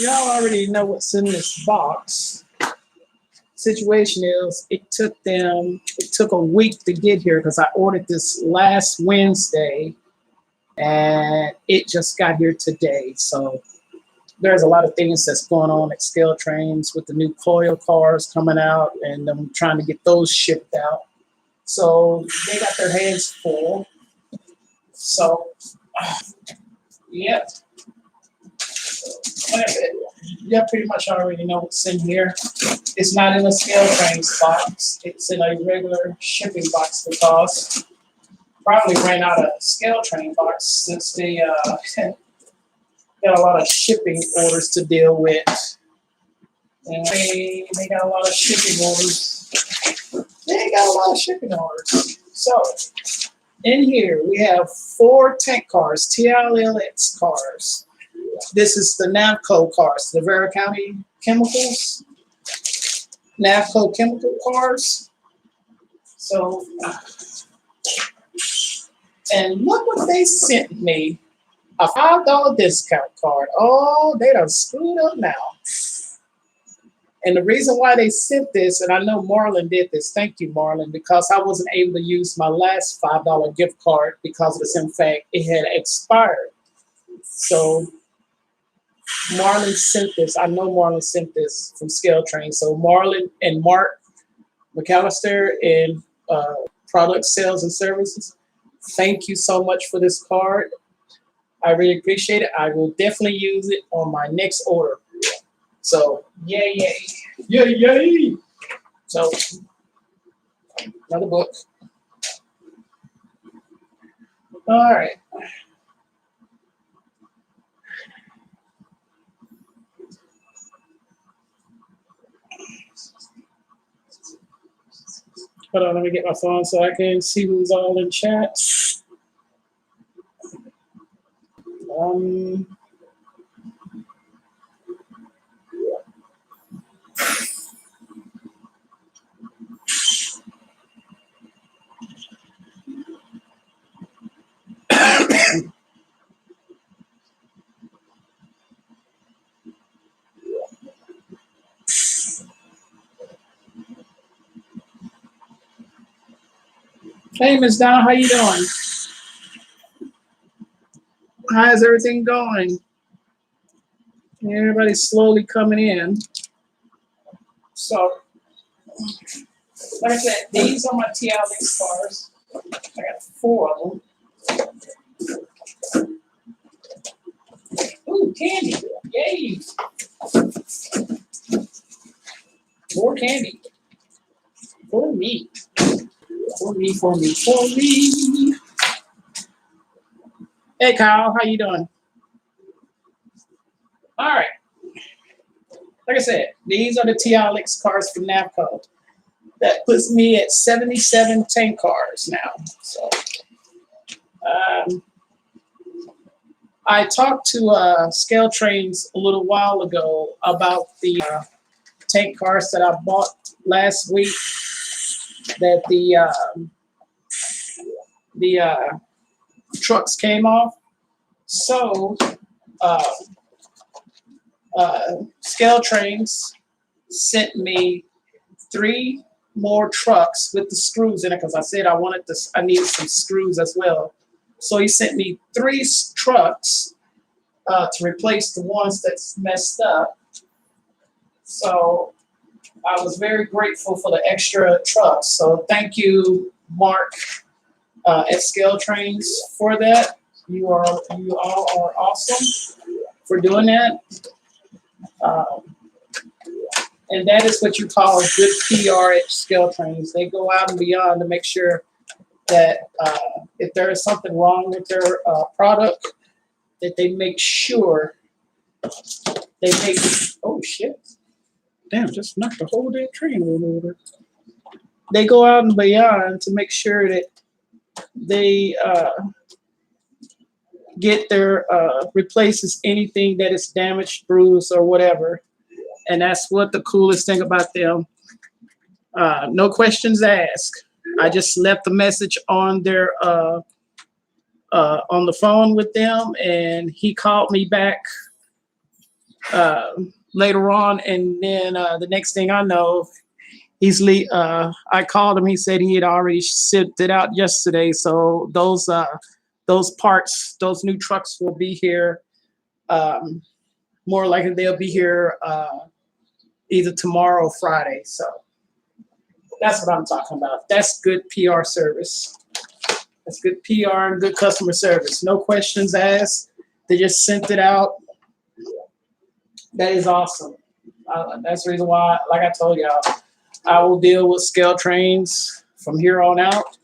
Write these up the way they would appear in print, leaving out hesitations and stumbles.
Y'all already know what's in this box. Situation is, it took a week to get here because I ordered this last Wednesday and it just got here today. So there's a lot of things that's going on at Scale Trains with the new coil cars coming out, and I'm trying to get those shipped out. So they got their hands full. So yeah, yeah, pretty much already know what's in here. It's not in a Scale Trains box. It's in a regular shipping box because probably ran out of Scale Train box since they got a lot of shipping orders to deal with. And they got a lot of shipping orders. They got a lot of shipping orders. So in here we have 4 tank cars, TLX cars. This is the Navco cars, the Vera County Chemicals, Navco chemical cars. So, and look what they sent me, a $5 discount card. Oh, they done screwed up now. And the reason why they sent this, and I know Marlon did this, thank you, Marlon, because I wasn't able to use my last $5 gift card because of this. In fact, it had expired. So Marlon sent this. I know Marlon sent this from Scale Train. So Marlon and Mark McAllister in Product Sales and Services, thank you so much for this card. I really appreciate it. I will definitely use it on my next order. So yay, yay, yay, yay. So another book. All right. Hold on, let me get my phone so I can see who's all in chat. Um, hey, Ms. Don, how you doing? How's everything going? Everybody's slowly coming in. So, like I said, these are my TLX cars. I got 4 of them. Ooh, candy. Yay. More candy. For me. For me, for me, for me. Hey, Kyle, how you doing? All right. Like I said, these are the TLX cars from Navco. That puts me at 77 tank cars now. So, I talked to Scale Trains a little while ago about the tank cars that I bought last week. That the trucks came off. So Scale Trains sent me 3 more trucks with the screws in it because I said I needed some screws as well. So he sent me 3 trucks to replace the ones that's messed up. So I was very grateful for the extra trucks. So thank you, Mark, at Scale Trains for that. You all are awesome for doing that. And that is what you call good PR at Scale Trains. They go out and beyond to make sure that if there is something wrong with their product, that they make sure oh shit. Damn, just knocked the whole damn train over. They go out and beyond to make sure that they get their replaces anything that is damaged, bruised, or whatever. And that's what the coolest thing about them. No questions asked. I just left the message on their on the phone with them, and he called me back later on, and then the next thing I know, I called him. He said he had already shipped it out yesterday. So those parts, those new trucks will be here. Um, More likely they'll be here either tomorrow or Friday. So that's what I'm talking about. That's good PR service. That's good PR and good customer service. No questions asked. They just sent it out. That is awesome. That's the reason why, like I told y'all, I will deal with scale trains from here on out.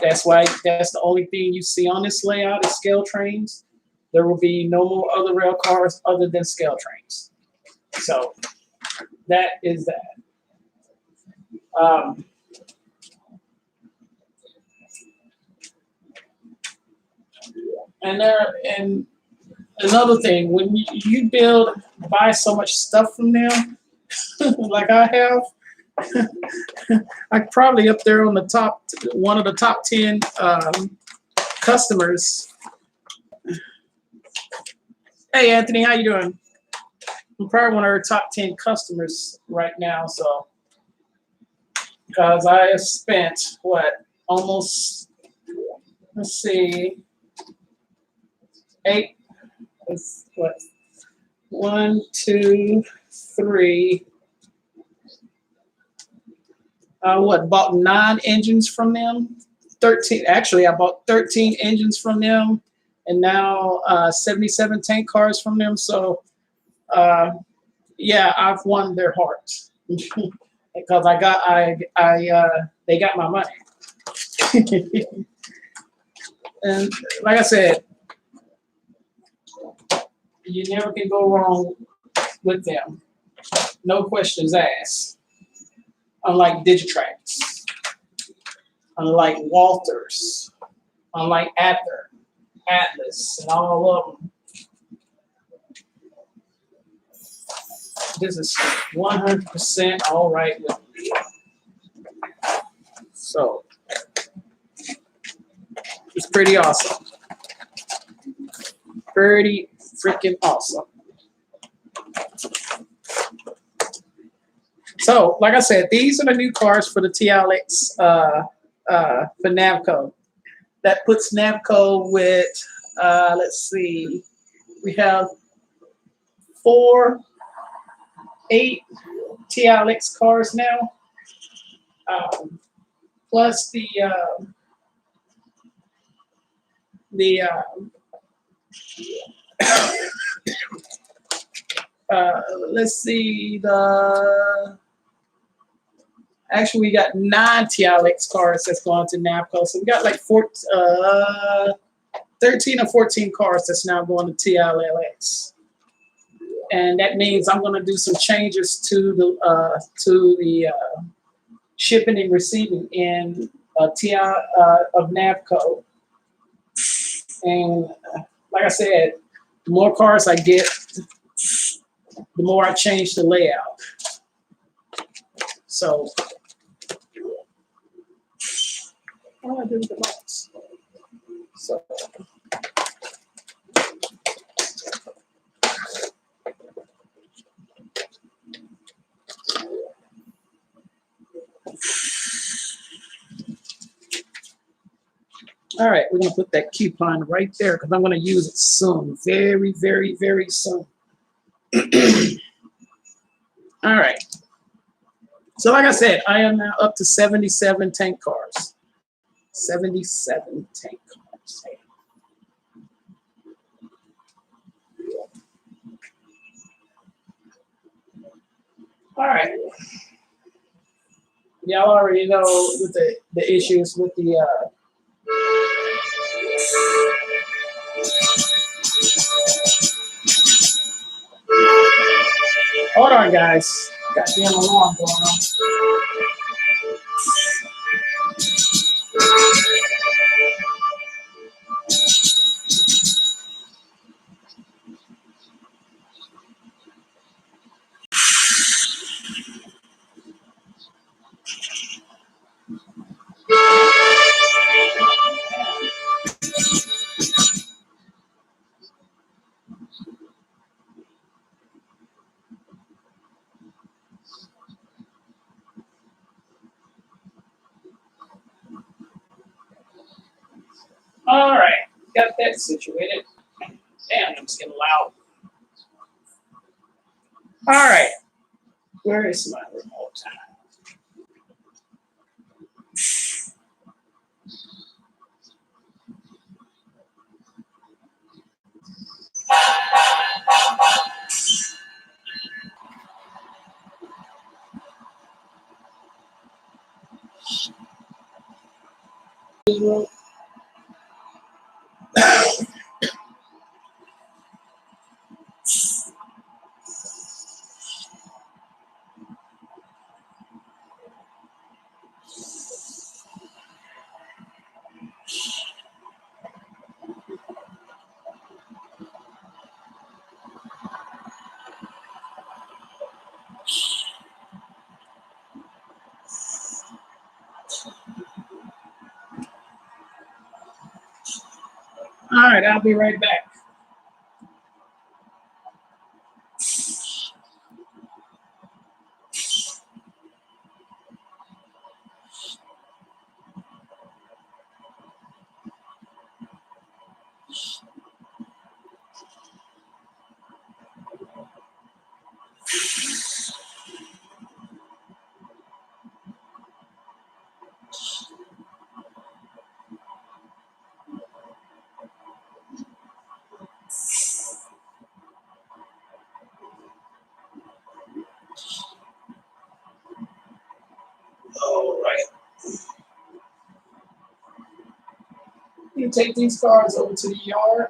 That's why that's the only thing you see on this layout is scale trains. There will be no more other rail cars other than scale trains. So that is that. And another thing, when you buy so much stuff from them, like I have, I'm probably up there on the top, one of the top 10 customers. Hey, Anthony, how you doing? I'm probably one of our top 10 customers right now. So, because I have spent almost, let's see, eight, what, 1, 2, 3. Bought 9 engines from them. 13, actually, I bought 13 engines from them, and now 77 tank cars from them. So, yeah, I've won their hearts because they got my money. And like I said, you never can go wrong with them. No questions asked. Unlike Digitrax, unlike Walters, unlike Atlas, and all of them. This is 100% all right with me. So it's pretty awesome. Pretty freaking awesome. So, like I said, these are the new cars for the TLX for Navco. That puts Navco with, let's see, we have 8 TLX cars now, plus let's see, actually we got 9 TLX cars that's going to Navco. So we got like 13 or 14 cars that's now going to TLX. And that means I'm going to do some changes to the shipping and receiving in of Navco. And like I said, the more cars I get, the more I change the layout. So, what do I do with the box? So. All right, we're going to put that coupon right there because I'm going to use it soon. Very, very, very soon. All right. So like I said, I am now up to 77 tank cars. 77 tank cars. All right. Y'all already know with the issues with the hold on, guys. Goddamn alarm going on. All right, got that situated. Damn, I'm just getting loud. All right, where is my remote? All right, I'll be right back. All right, you take these cars over to the yard.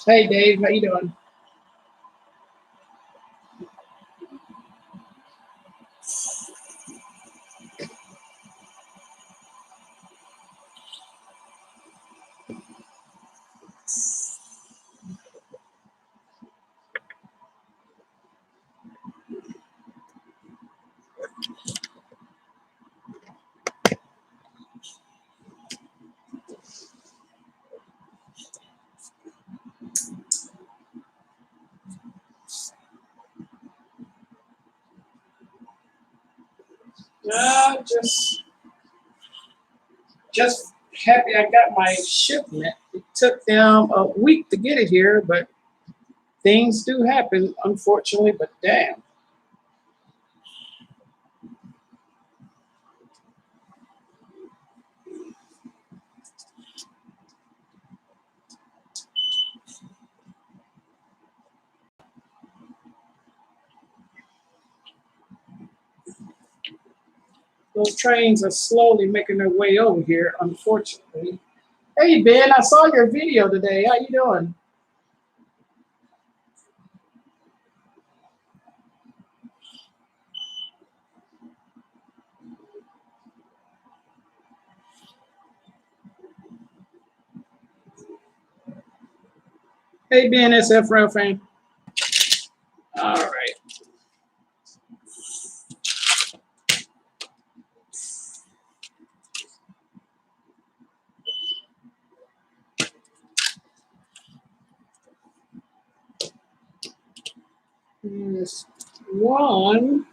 Hey, Dave, how you doing? Just happy I got my shipment. It took them a week to get it here, but things do happen, unfortunately. But damn, those trains are slowly making their way over here, unfortunately. Hey Ben, I saw your video today. How you doing? Hey Ben, SF Rail fan. All right. There's one.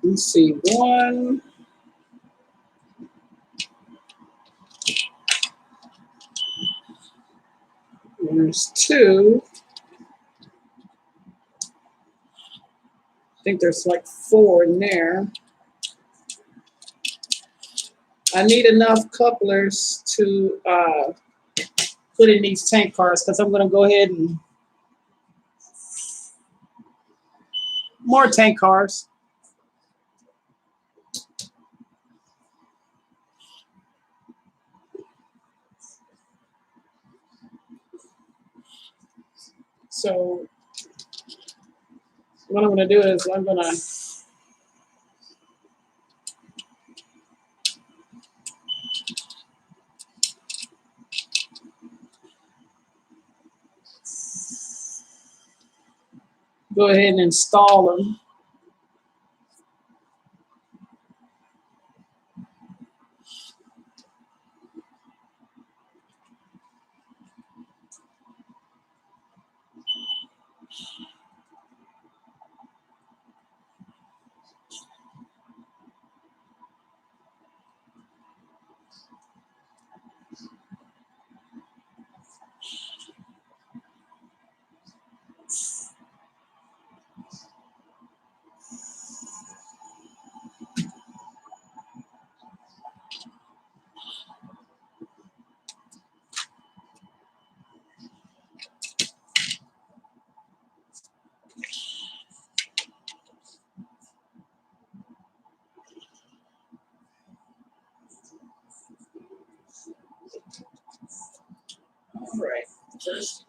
Let's see, one. There's two. I think there's like four in there. I need enough couplers to put in these tank cars because I'm going to go ahead and more tank cars. So what I'm going to do is I'm going to go ahead and install them. All right, first.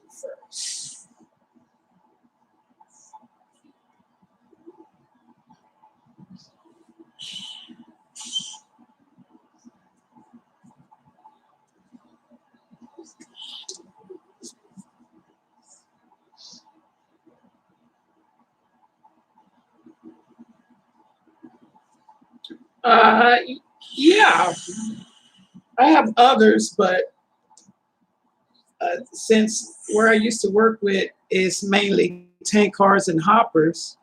Uh, yeah, I have others, but since where I used to work with is mainly tank cars and hoppers,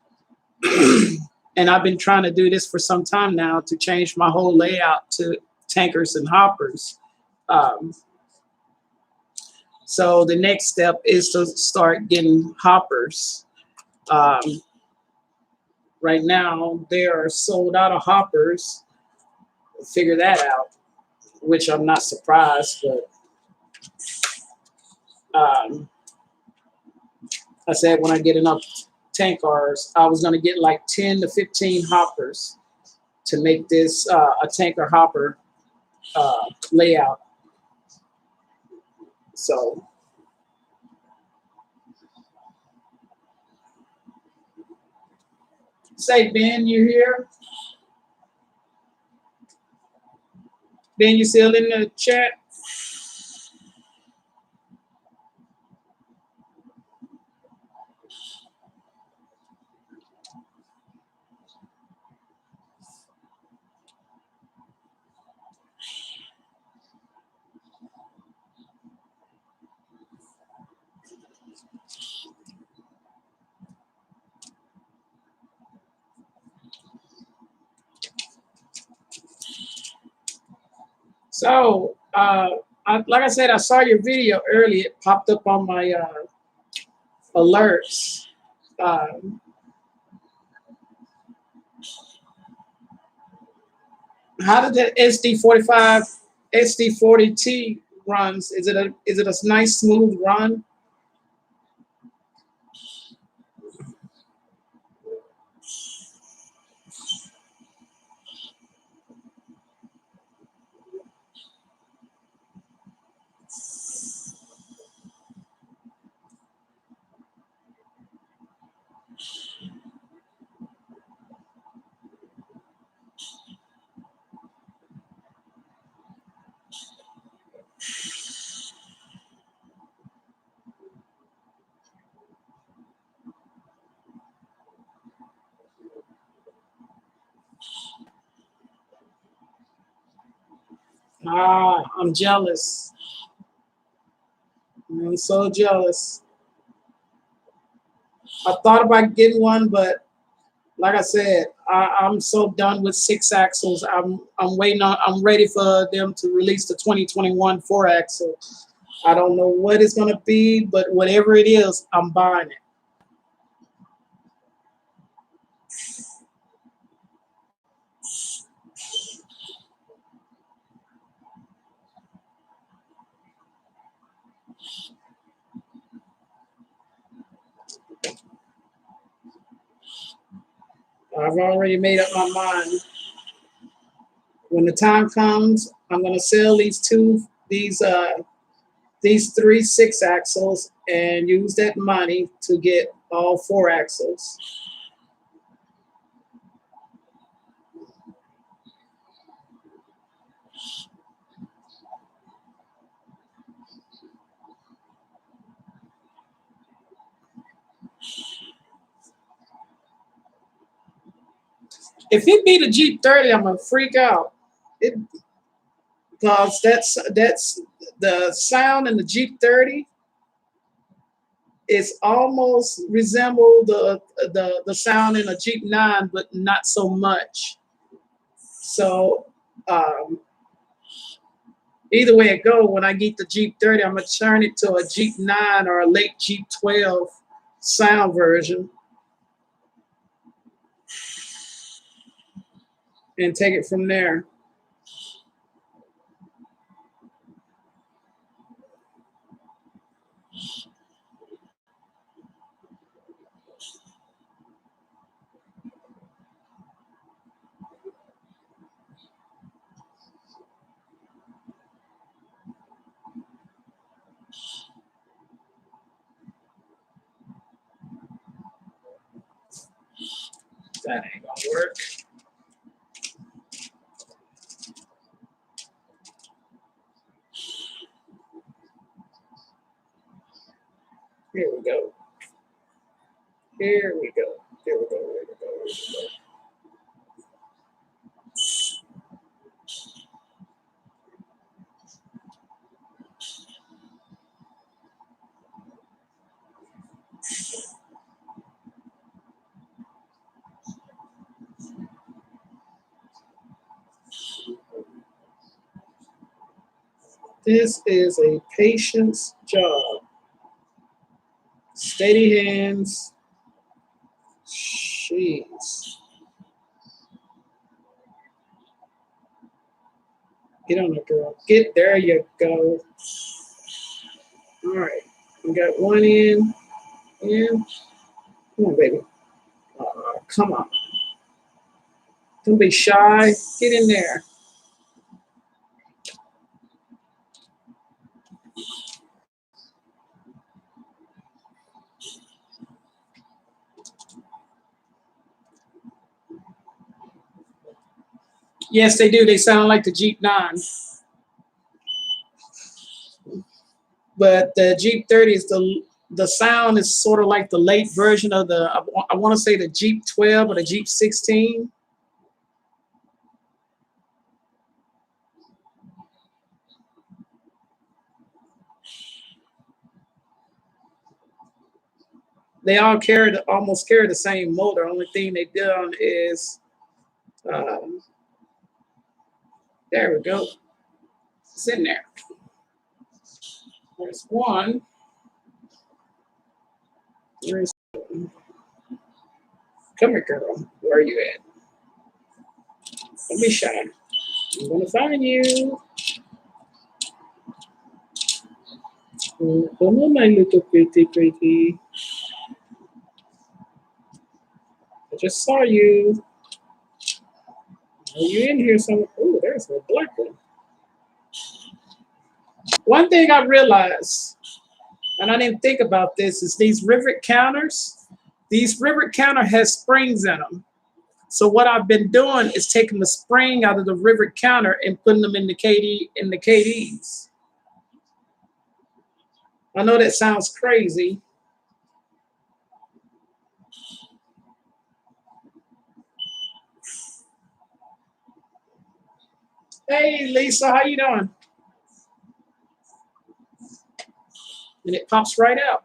and I've been trying to do this for some time now to change my whole layout to tankers and hoppers. Um, so the next step is to start getting hoppers. Um, right now, they are sold out of hoppers. Figure that out, which I'm not surprised, but I said when I get enough tank cars, I was going to get like 10 to 15 hoppers to make this a tanker hopper layout. So say, Ben, you here? Ben, you still in the chat? So, like I said, I saw your video earlier. It popped up on my alerts. Um, how did the SD45, SD40T runs? Is it a nice smooth run? I'm jealous. I'm so jealous. I thought about getting one, but like I said, I'm so done with 6 axles. I'm waiting on. I'm ready for them to release the 2021 4 axle. I don't know what it's gonna be, but whatever it is, I'm buying it. I've already made up my mind. When the time comes, I'm gonna sell these these 3 6-axles and use that money to get all 4 axles. If it be the Jeep 30, I'm gonna freak out. It because that's the sound in the Jeep 30 is almost resemble the sound in a Jeep 9, but not so much. So either way it go, when I get the Jeep 30, I'm gonna turn it to a Jeep 9 or a late Jeep 12 sound version and take it from there. That ain't gonna work. Here we go. Here we go. Here we go. Here we go. Here we go. This is a patience job. Steady hands. Jeez. Get on it, girl. Get there. You go. All right. We got one in. In. Come on, baby. Come on. Don't be shy. Get in there. Yes, they do. They sound like the Jeep 9. But the Jeep 30 is the sound is sort of like the late version of the, I want to say the Jeep 12 or the Jeep 16. They all almost carry the same motor. Only thing they done is, there we go. It's in there. There's one. There's, come here, girl. Where are you at? Don't be shy. I'm gonna find you. Oh, come on, my little pretty. I just saw you. Are you in here somewhere? Oh, there's a black one. One thing I realized, and I didn't think about this, is these rivet counters. These rivet counter has springs in them. So what I've been doing is taking the spring out of the rivet counter and putting them in the KDs. I know that sounds crazy. Hey Lisa, how you doing? And it pops right out.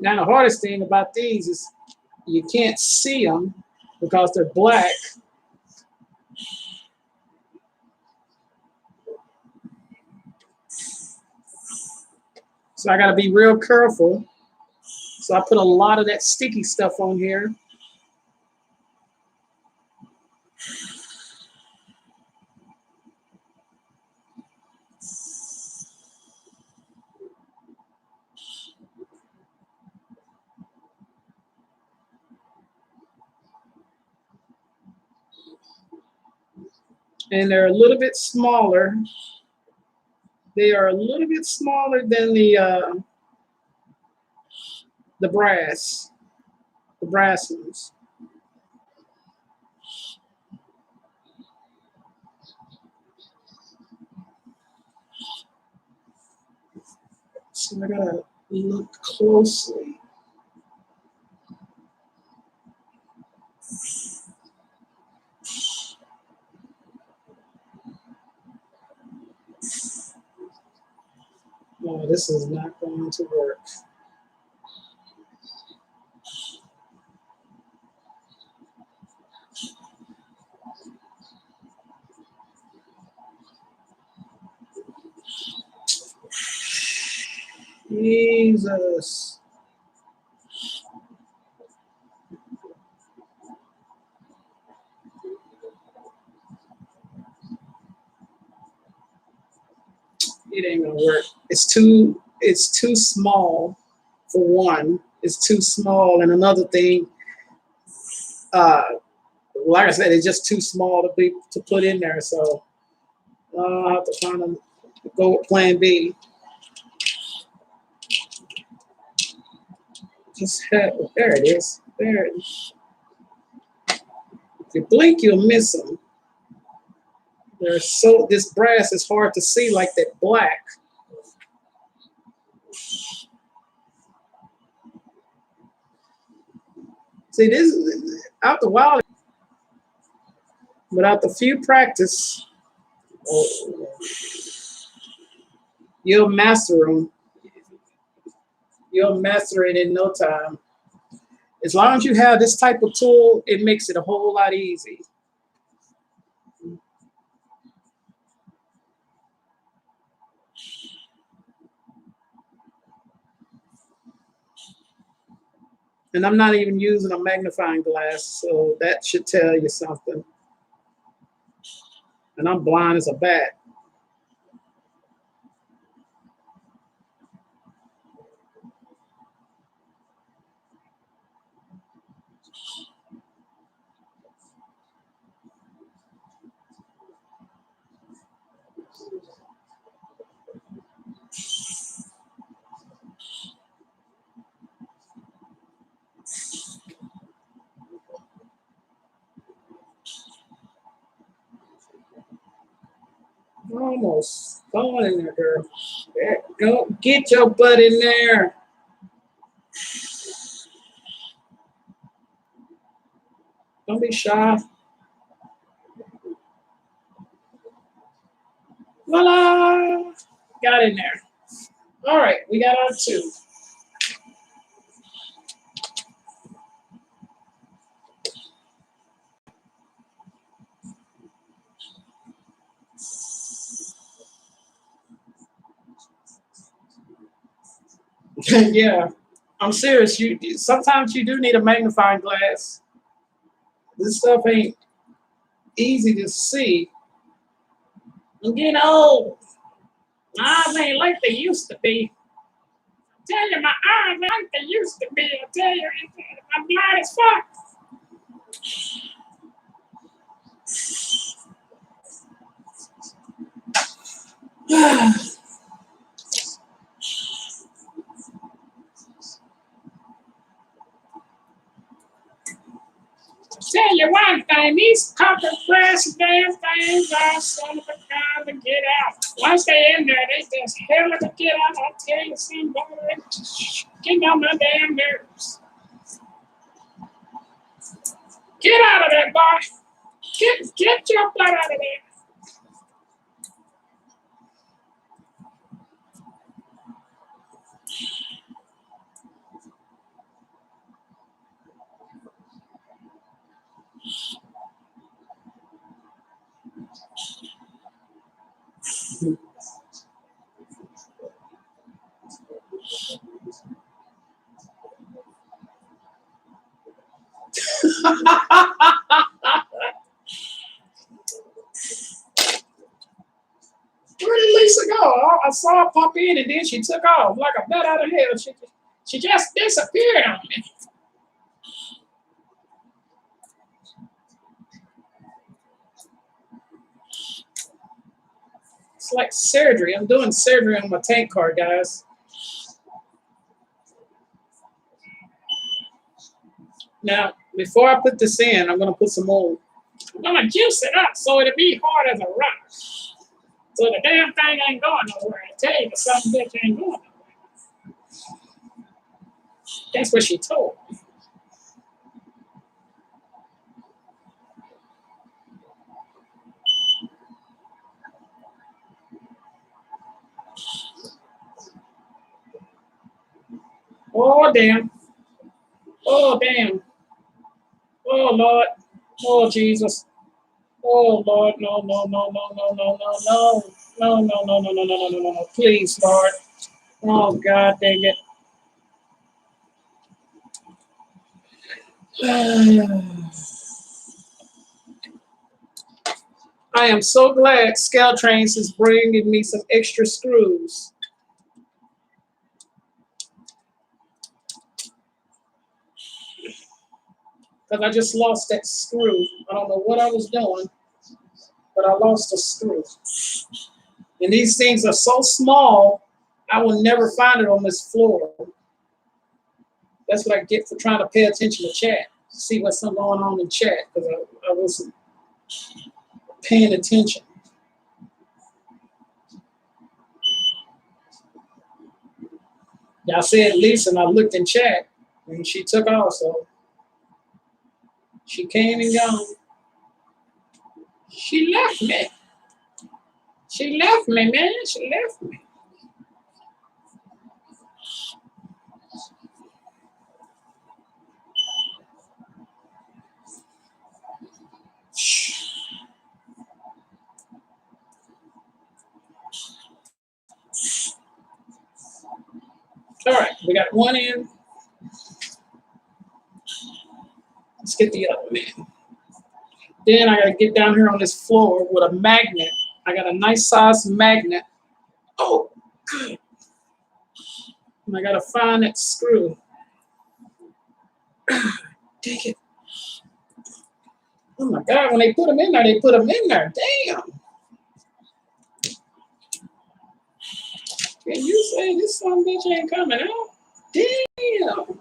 Now the hardest thing about these is you can't see them because they're black. So I gotta be real careful. So I put a lot of that sticky stuff on here. and they're a little bit smaller. They are a little bit smaller than the brass, the brass ones. So I gotta look closely. No, this is not going to work. Jesus. It ain't gonna work. It's too small for one. It's too small. And another thing, uh, like I said, it's just too small to put in there. So I'll have to find a go with plan B. Just have, there it is. There it is. If you blink, you'll miss them. This brass is hard to see like that black. See, this after a while, but after few practice, oh, you'll master them. You'll master it in no time. As long as you have this type of tool, it makes it a whole lot easy. And I'm not even using a magnifying glass, so that should tell you something. And I'm blind as a bat. Almost. Go on in there, girl. Go get your butt in there. Don't be shy. Voila! Got in there. All right, we got our two. Yeah, I'm serious. You sometimes you do need a magnifying glass. This stuff ain't easy to see. I'm getting old. My eyes ain't like they used to be. I tell you, my eyes ain't like they used to be. I tell you, I'm blind as fuck. Tell you one thing, these copper press damn things are son of a kind to get out. Once they in there, they just hell of a get out. I tell you something, boy, getting on my damn nerves. Get out of there, boy. Get your butt out of there. Where did Lisa go? I saw her pop in and then she took off like a bat out of hell. She just disappeared on me. It's like surgery. I'm doing surgery on my tank car, guys. Now, before I put this in, I'm going to put some more. I'm going to juice it up so it'll be hard as a rock. So the damn thing ain't going nowhere. I tell you, the son of a bitch ain't going nowhere. That's what she told me. Oh, damn. Oh, damn. Oh, Lord. Oh, Jesus. Oh, Lord. No, no, no, no, no, no, no, no. No, no, no, no, no, no, no, no, no, no. Please, Lord. Oh, God dang it. I am so glad Caltrains is bringing me some extra screws. Because I just lost that screw. I don't know what I was doing, but I lost a screw. And these things are so small, I will never find it on this floor. That's what I get for trying to pay attention to chat, see what's going on in chat, because I wasn't paying attention. Y'all said Lisa, and I looked in chat, and she took off, so she came and gone. She left me. She left me, man. She left me. All right, we got one in. Let's get the other one in. Then I gotta get down here on this floor with a magnet. I got a nice size magnet. Oh, good. And I gotta find that screw. Take it. Oh my God, when they put them in there, they put them in there. Damn. Can you say this son of a bitch ain't coming out? Damn.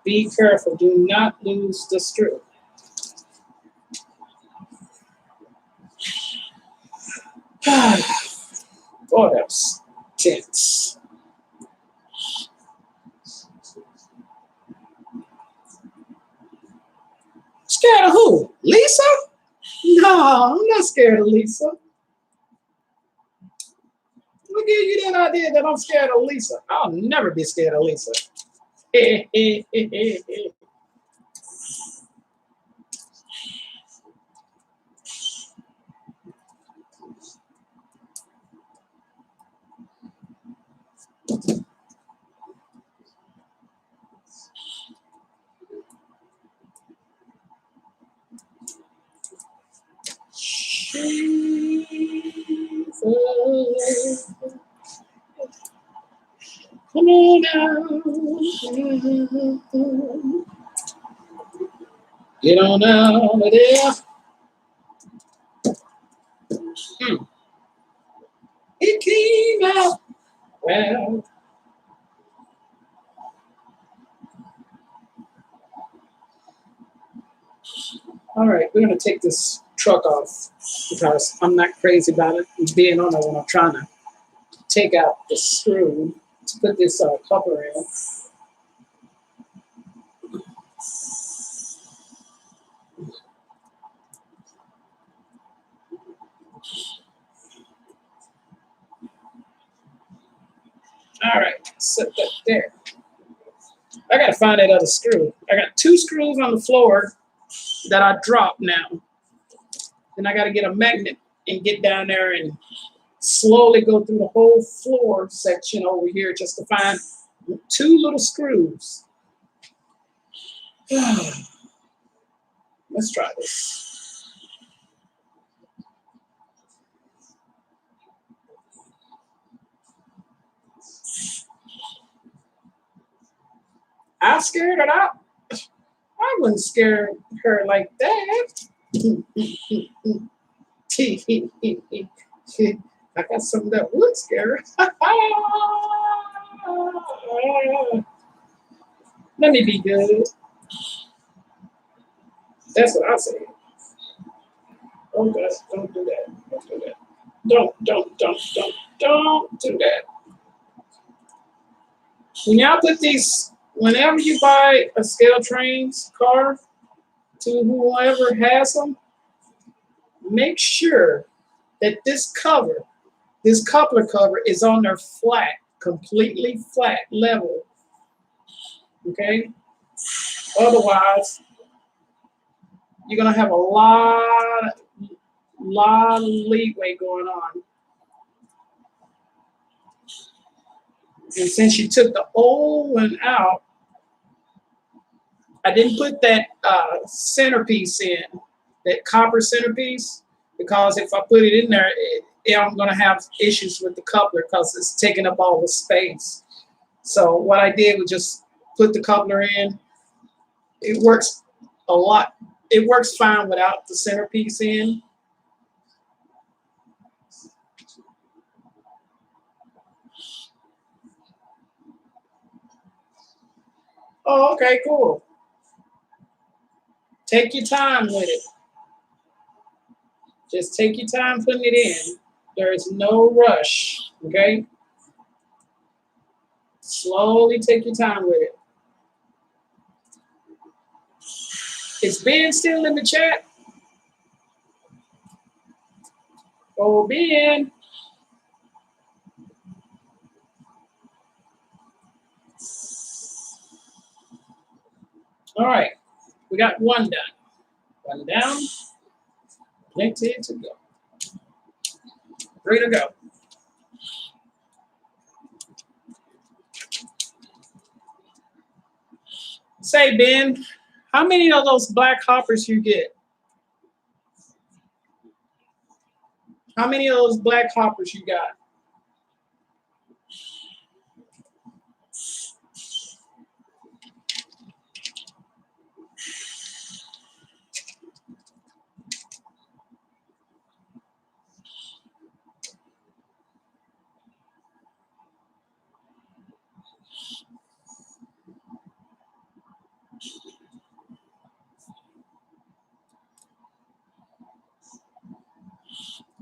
Be careful. Do not lose the screw. Boy, that was tense. Scared of who? Lisa? No, I'm not scared of Lisa. Look give you that idea that I'm scared of Lisa. I'll never be scared of Lisa. Jesus. Come on down. Get on out of there. It came out well. All right, we're going to take this truck off because I'm not crazy about it being on it when I'm trying to take out the screw to put this cover in. All right, set that there. I got to find that other screw. I got 2 screws on the floor that I dropped now. Then I got to get a magnet and get down there and slowly go through the whole floor section over here just to find 2 little screws. Let's try this. I scared her out. I wouldn't scare her like that. I got something that would scare her. Let me be good. That's what I say. Oh God, don't do that. Don't do that. Don't do that. When y'all put these, whenever you buy a Scale Trains car to whoever has them, make sure that this cover, this coupler cover is on there flat, completely flat, level. Okay? Otherwise, you're gonna have a lot of leeway going on. And since you took the old one out, I didn't put that centerpiece in, that copper centerpiece, because if I put it in there, I'm going to have issues with the coupler because it's taking up all the space. So what I did was just put the coupler in. It works a lot. It works fine without the centerpiece in. Oh, okay, cool. Take your time with it. Just take your time putting it in. There is no rush, okay? Slowly take your time with it. Is Ben still in the chat? Oh, Ben. All right, we got one done. One down, plenty to go. 3 to go. Say, Ben, how many of those black hoppers you get? How many of those black hoppers you got?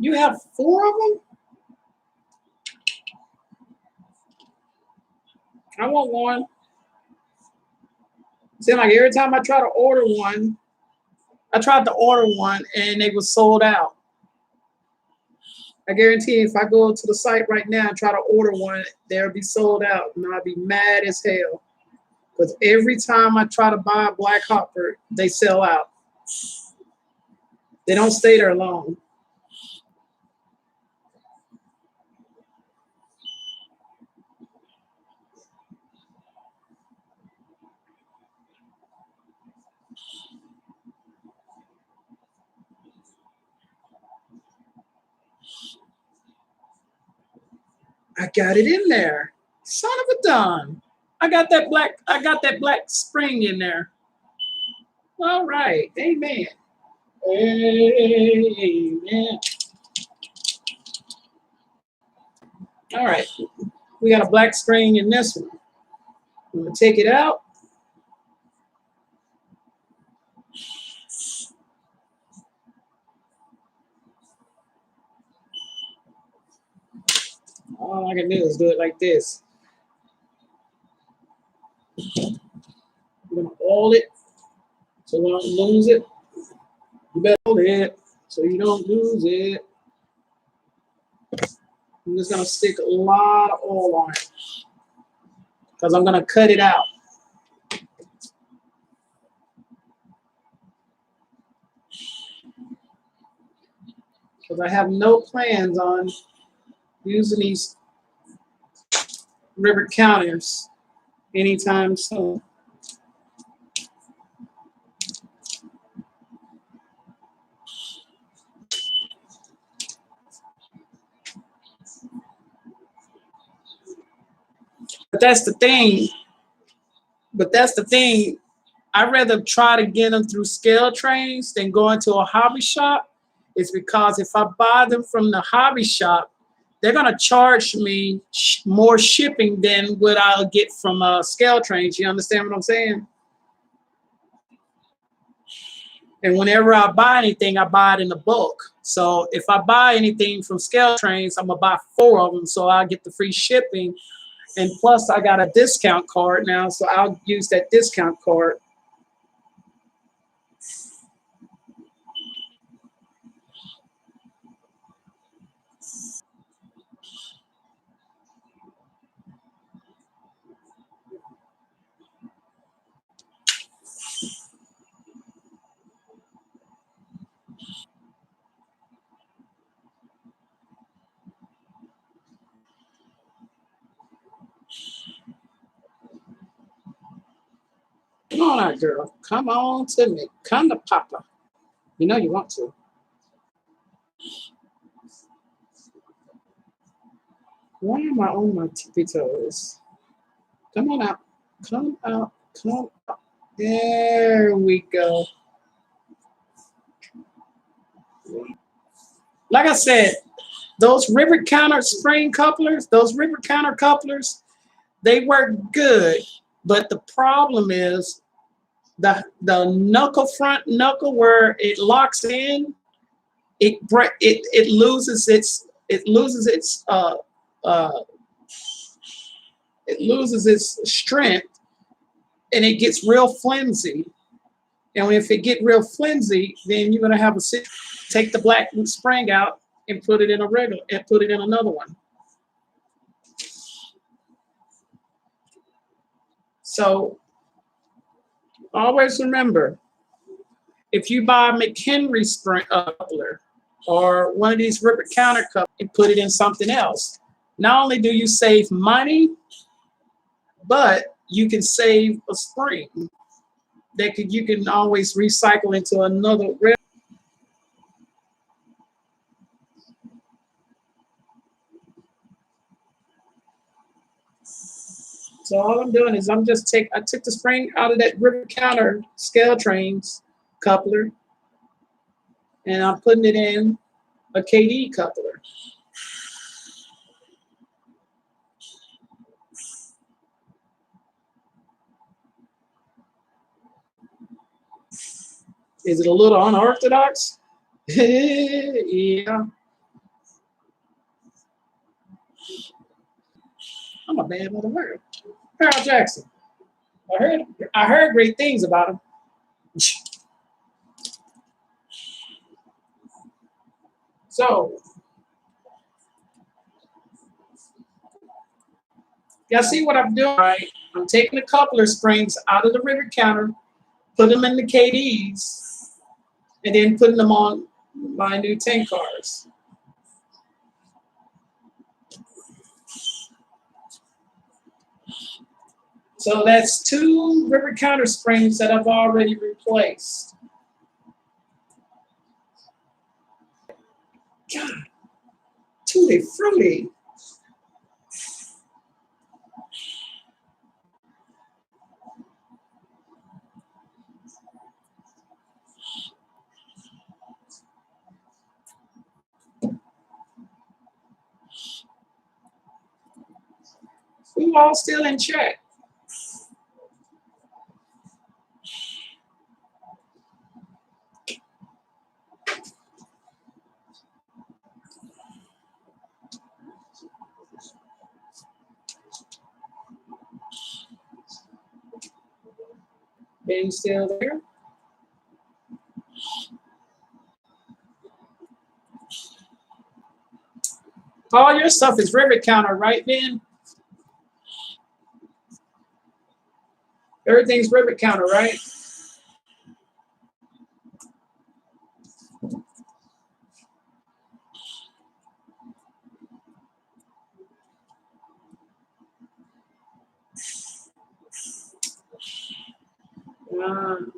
You have 4 of them? I want one. Seems like every time I try to order one, I tried to order one and they were sold out. I guarantee if I go to the site right now and try to order one, they'll be sold out and I'll be mad as hell. Because every time I try to buy a black hopper, they sell out. They don't stay there long. I got it in there. Son of a gun. I got that black spring in there. All right. Amen. Amen. All right. We got a black spring in this one. I'm gonna take it out. All I can do is do it like this. I'm gonna oil it so we don't lose it. You better hold it so you don't lose it. I'm just gonna stick a lot of oil on it because I'm gonna cut it out. Because I have no plans on using these rivet counters anytime soon. that's the thing. But that's the thing. I'd rather try to get them through scale trains than go into a hobby shop. It's because if I buy them from the hobby shop, they're going to charge me more shipping than what I'll get from scale trains. You understand what I'm saying? And whenever I buy anything, I buy it in the bulk. So if I buy anything from scale trains, I'm going to buy 4 of them so I get the free shipping. And plus, I got a discount card now, so I'll use that discount card. Come on out, girl. Come on to me. Come to Papa. You know you want to. Why am I on my tippy toes? Come on out. Come out. Come out. There we go. Like I said, those rivet counter spring couplers, they work good. But the problem is the knuckle, front knuckle, where it locks in, it loses uh, its strength, and it gets real flimsy. And if it get real flimsy, then you're gonna have a take the black spring out and put it in a regular and put it in another one. So always remember, if you buy a McHenry spring coupler or one of these rivet counter couplers and put it in something else, not only do you save money, but you can save a spring that you can always recycle into another. So all I'm doing is I took the spring out of that rivet counter scale trains coupler, and I'm putting it in a KD coupler. Is it a little unorthodox? Yeah. I'm a bad mother. Harold Jackson. I heard great things about him. So, y'all see what I'm doing, right? I'm taking the coupler springs out of the rivet counter, put them in the KDs, and then putting them on my new tank cars. So that's 2 rivet counter springs that I've already replaced. God, tutti frutti. We all still in check. Ben still there? All your stuff is rivet counter, right, Ben? Everything's rivet counter, right? Um,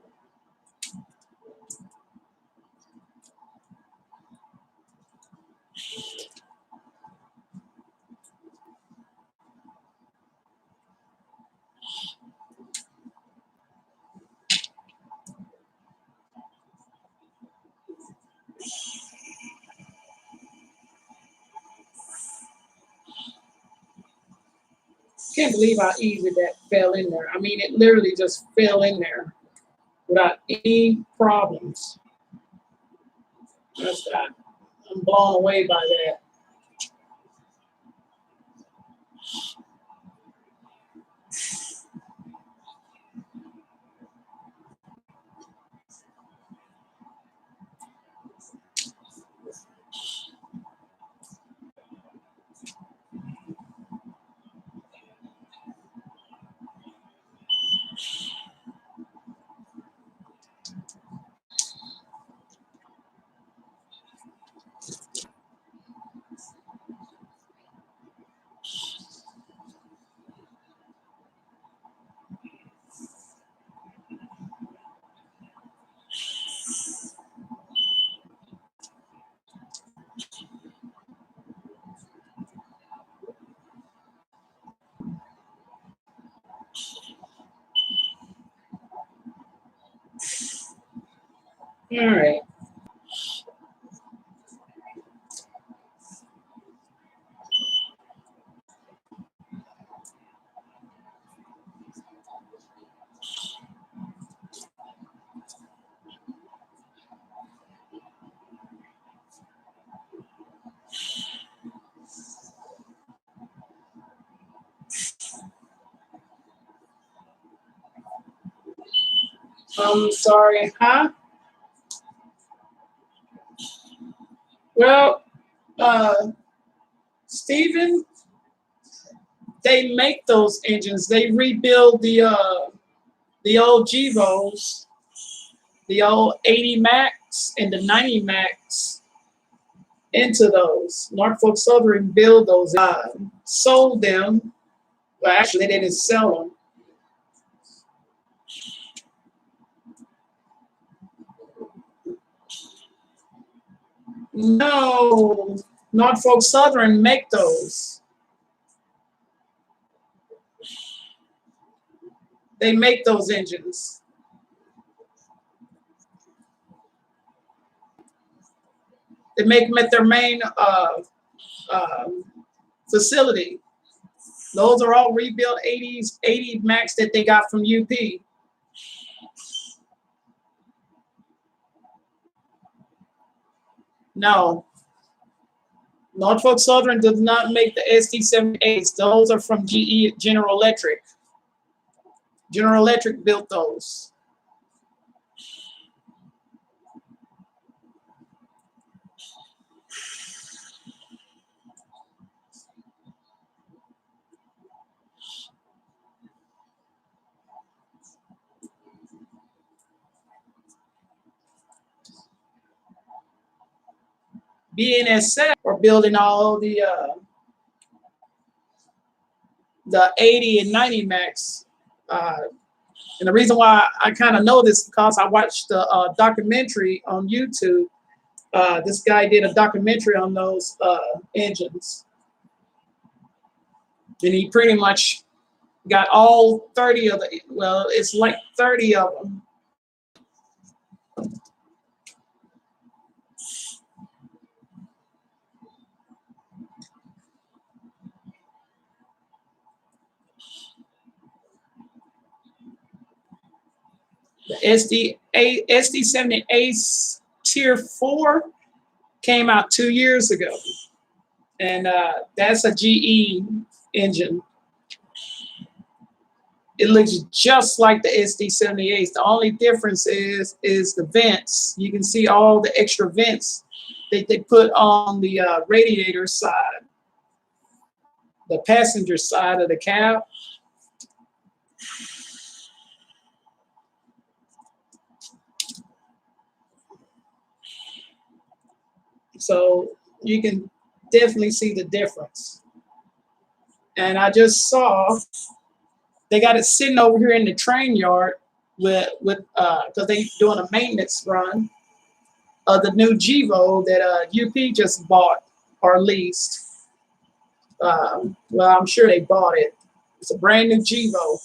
Can't believe how easy that fell in there. I mean, it literally just fell in there without any problems. That's that. I'm blown away by that. All right. I'm sorry, huh? Well, Stephen, they make those engines. They rebuild the old Gevos, the old 80 Max and the 90 Max into those. Norfolk Southern build those, sold them. Well, actually, they didn't sell them. No, Norfolk Southern make those. They make those engines. They make them at their main um, facility. Those are all rebuilt 80 Max that they got from UP. No, Norfolk Southern does not make the SD-78s. Those are from GE, General Electric. General Electric built those. BNSF are building all the 80 and 90 Max. And the reason why I kind of know this is because I watched the documentary on YouTube. This guy did a documentary on those engines. And he pretty much got all 30 of the, well, it's like 30 of them. The SD-78 Tier 4 came out 2 years ago. And that's a GE engine. It looks just like the SD-78s. The only difference is the vents. You can see all the extra vents that they put on the radiator side, the passenger side of the cab. So you can definitely see the difference. And I just saw they got it sitting over here in the train yard with because they doing a maintenance run of the new Gevo that UP just bought or leased. Well, I'm sure they bought it. It's a brand new Gevo,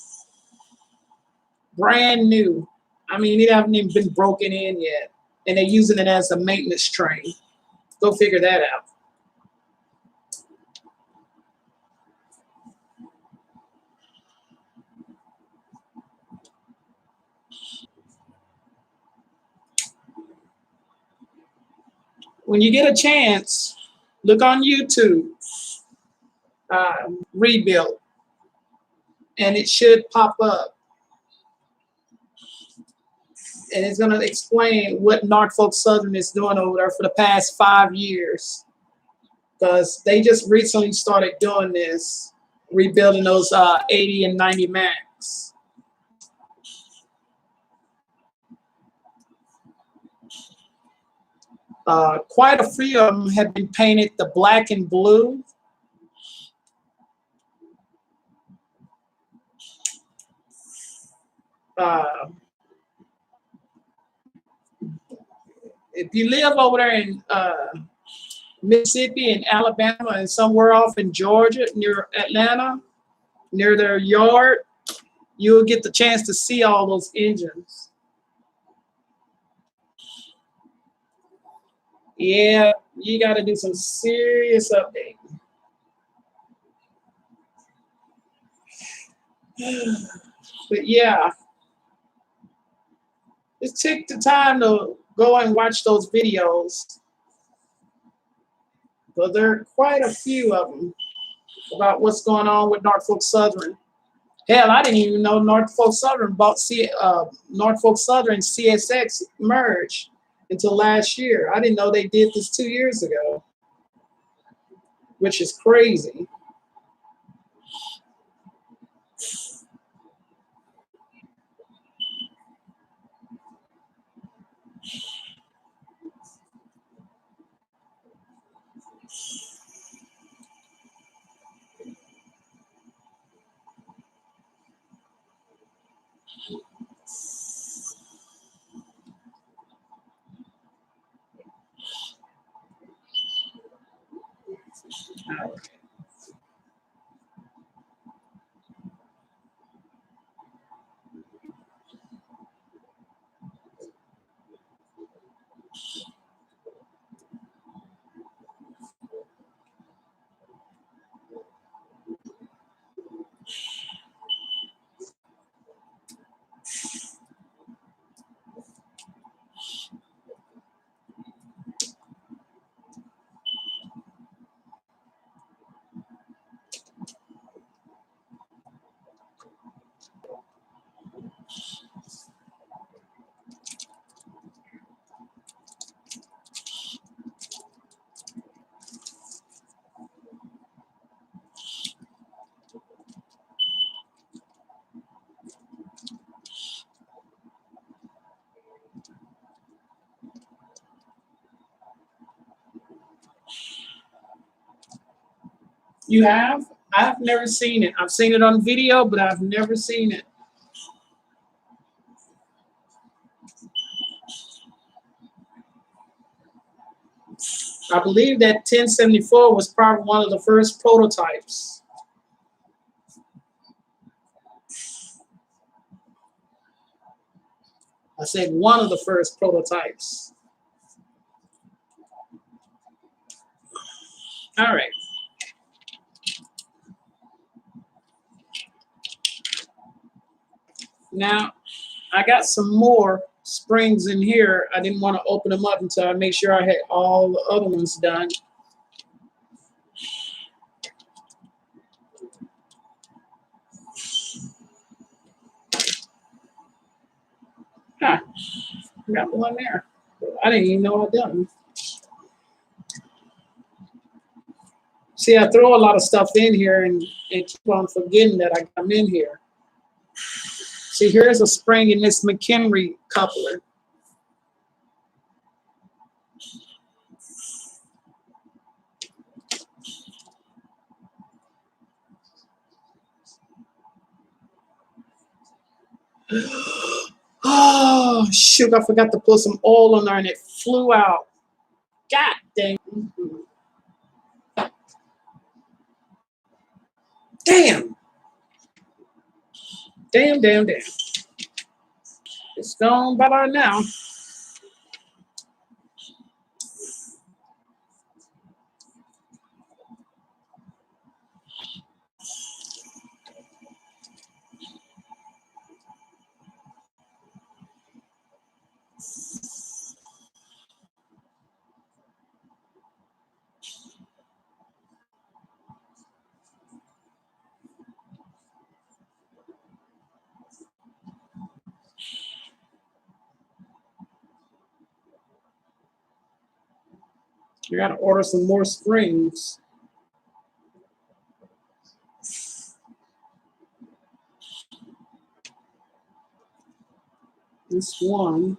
brand new. I mean, it haven't even been broken in yet, and they're using it as a maintenance train. Go figure that out. When you get a chance, look on YouTube, rebuild, and it should pop up. And it's going to explain what Norfolk Southern is doing over there for the past 5 years. Because they just recently started doing this, rebuilding those 80 and 90 Max. Quite a few of them have been painted the black and blue. If you live over there in Mississippi and Alabama and somewhere off in Georgia near Atlanta, near their yard, you'll get the chance to see all those engines. Yeah, you got to do some serious updating. But yeah, just take the time to go and watch those videos. But there are quite a few of them about what's going on with Norfolk Southern. Hell, I didn't even know Norfolk Southern bought Norfolk Southern CSX merge until last year. I didn't know they did this 2 years ago, which is crazy. You have? I've never seen it. I've seen it on video, but I've never seen it. I believe that 1074 was probably one of the first prototypes. I said one of the first prototypes. All right. Now, I got some more springs in here. I didn't want to open them up until I make sure I had all the other ones done. Huh. Got one there. I didn't even know I'd done. See, I throw a lot of stuff in here and keep on forgetting that I got them in here. See, here's a spring in this McHenry coupler. Oh, shoot, I forgot to put some oil on there and it flew out. God dang. Damn. Damn, damn, damn. It's gone bye-bye now. I gotta order some more springs. This one.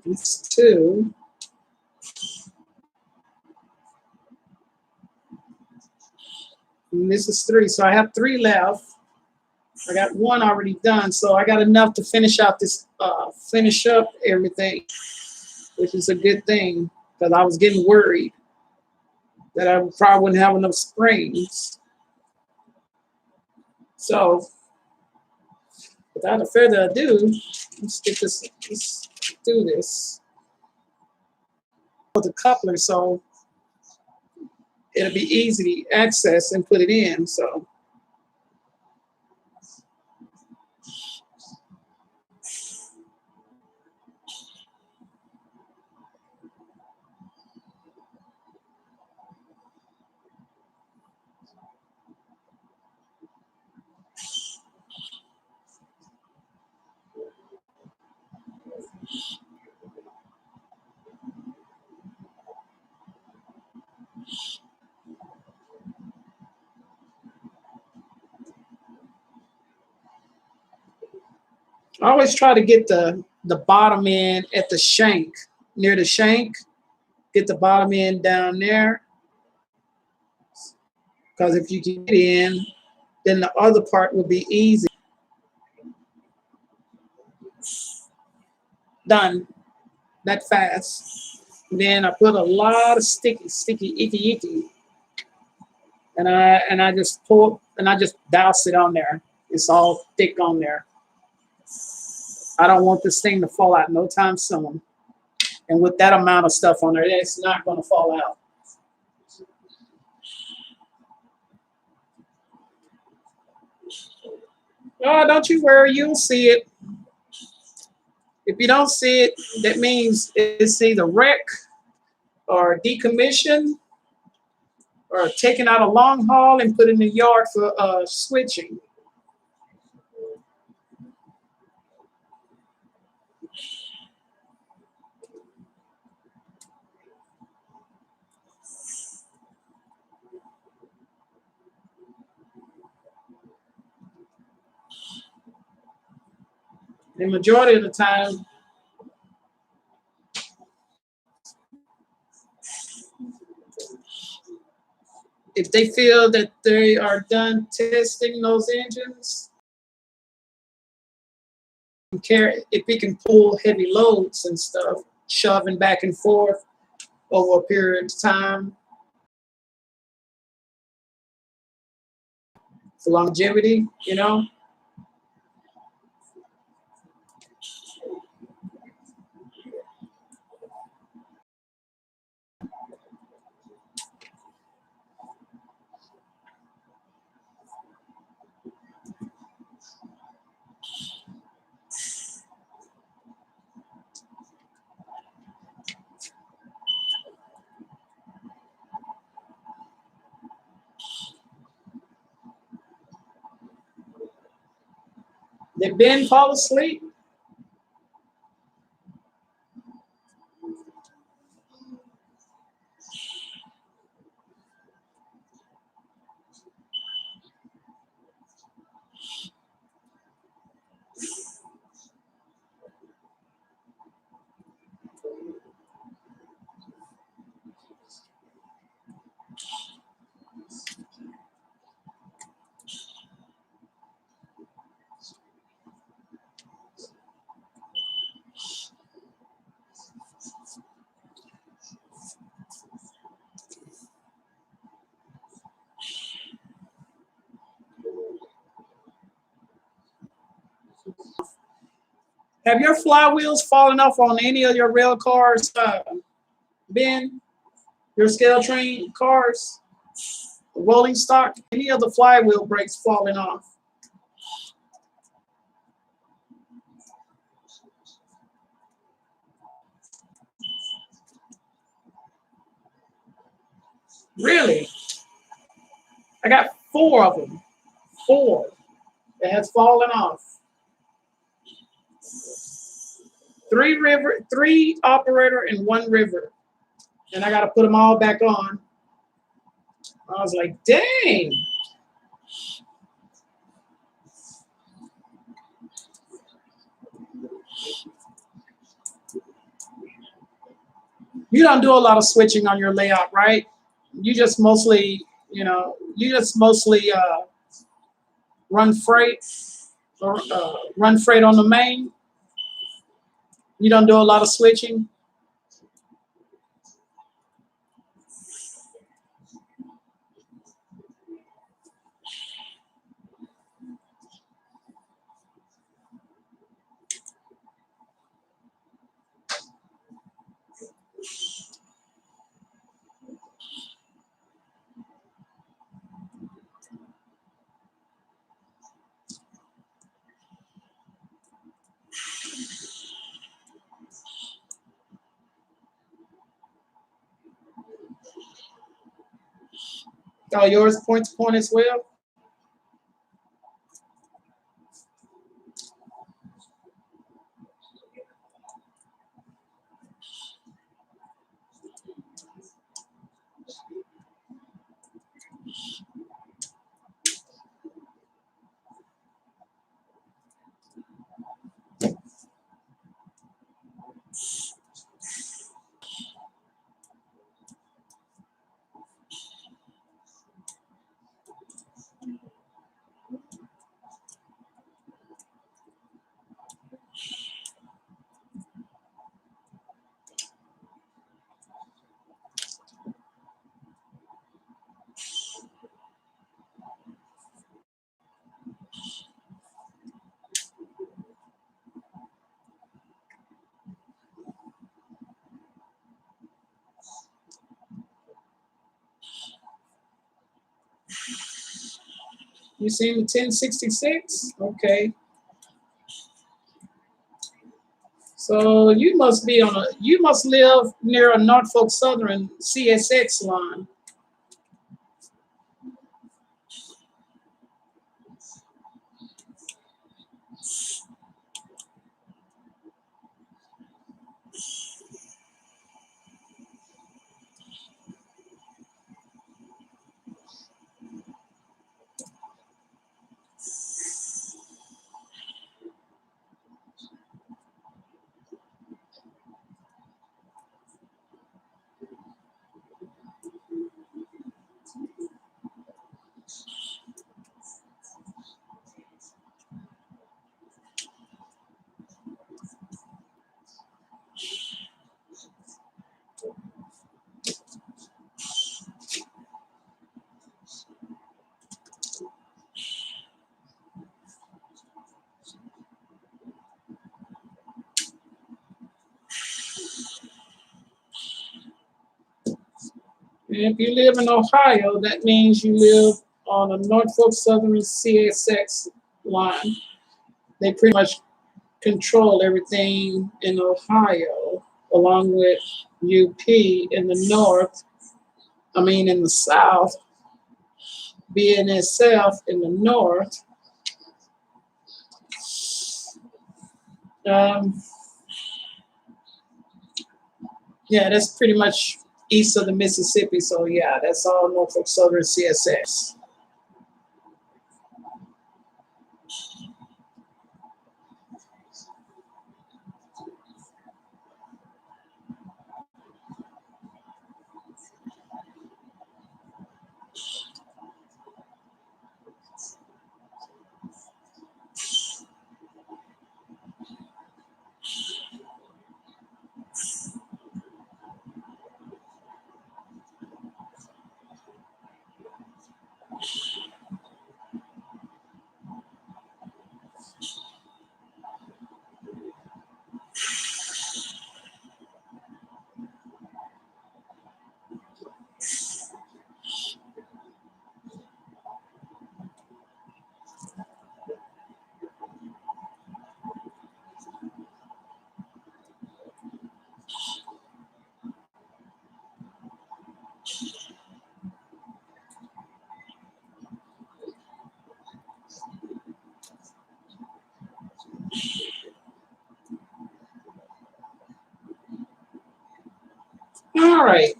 This two. And this is three. So I have three left. I got one already done. So I got enough to finish out this, finish up everything, which is a good thing because I was getting worried that I probably wouldn't have enough springs. So without a further ado, let's get this, let's do this. The coupler, so it'll be easy to access and put it in. So I always try to get the bottom end at the shank, near the shank. Get the bottom end down there, because if you can get in, then the other part will be easy. Done that fast. And then I put a lot of sticky, icky, and I just pour and I just douse it on there. It's all thick on there. I don't want this thing to fall out no time soon. And with that amount of stuff on there, it's not going to fall out. Oh, don't you worry, you'll see it. If you don't see it, that means it's either wreck or decommissioned or taken out a long haul and put in the yard for switching. The majority of the time, if they feel that they are done testing those engines, if it can pull heavy loads and stuff, shoving back and forth over a period of time for longevity, you know. Did Ben fall asleep? Have your flywheels fallen off on any of your rail cars, Ben? Your scale train cars, rolling stock, any of the flywheel brakes falling off? Really? I got four of them. Four that has fallen off. three operator and one river. And I got to put them all back on. I was like, dang. You don't do a lot of switching on your layout, right? You just mostly, run freight or run freight on the main. You don't do a lot of switching. Oh, yours point to point as well? You seen the 1066? Okay. So you must live near a Norfolk Southern CSX line. And if you live in Ohio, that means you live on a Norfolk Southern CSX line. They pretty much control everything in Ohio, along with UP in the north, in the south, BNSF in the north. Um, yeah, that's pretty much east of the Mississippi. So yeah, that's all Norfolk Southern CSX. All right.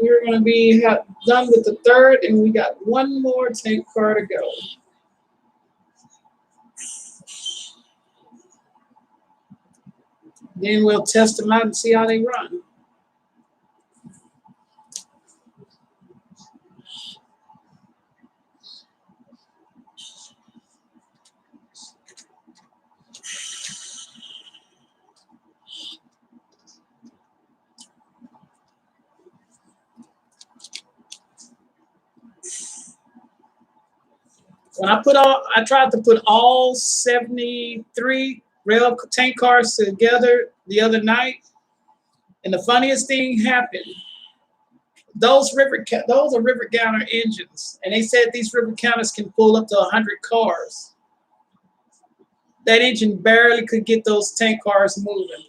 We're going to be done with the third, and we got one more tank car to go. Then we'll test them out and see how they run. When I tried to put all 73 rail tank cars together the other night, and the funniest thing happened. Those are river counter engines, and they said these river counters can pull up to 100 cars. That engine barely could get those tank cars moving.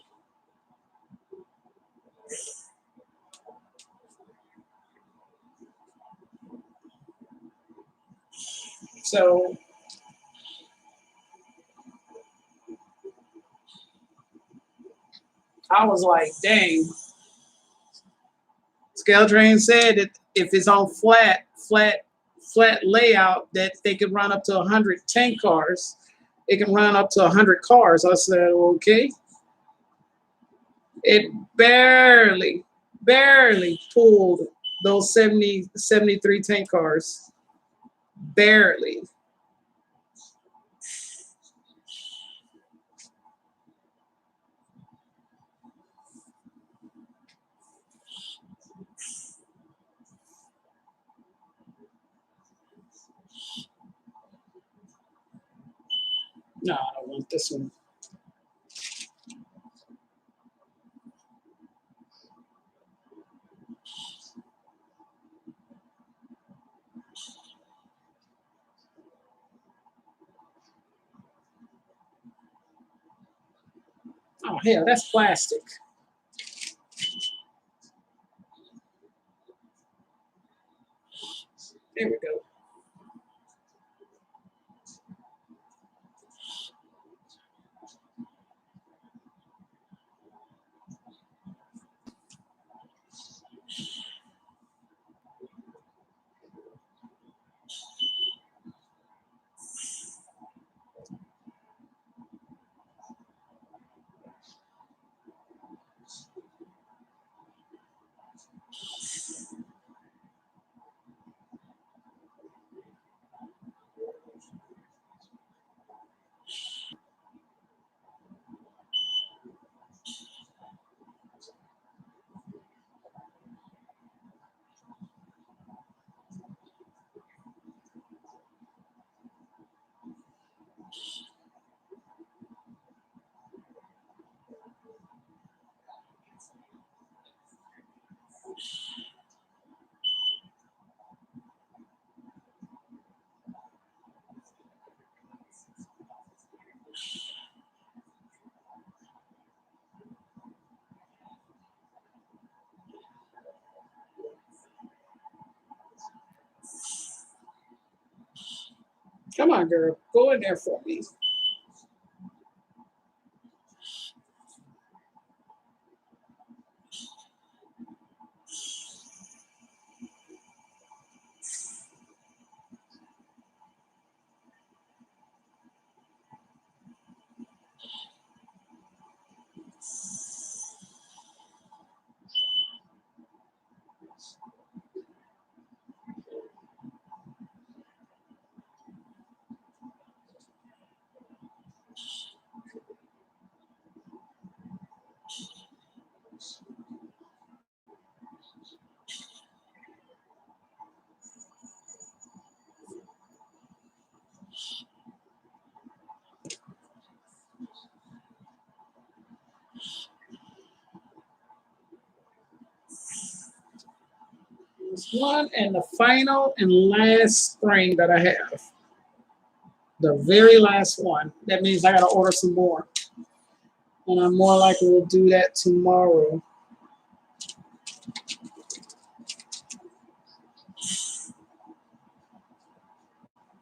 So I was like, dang. Scale said that if it's on flat layout, that they could run up to 100 tank cars. It can run up to 100 cars. I said, okay. It barely pulled those 73 tank cars. Barely. No, I don't want this one. Oh, hell, that's plastic. There we go. Come on, girl. Go in there for me. This one and the final and last spring that I have. The very last one. That means I got to order some more. And I'm more likely to do that tomorrow.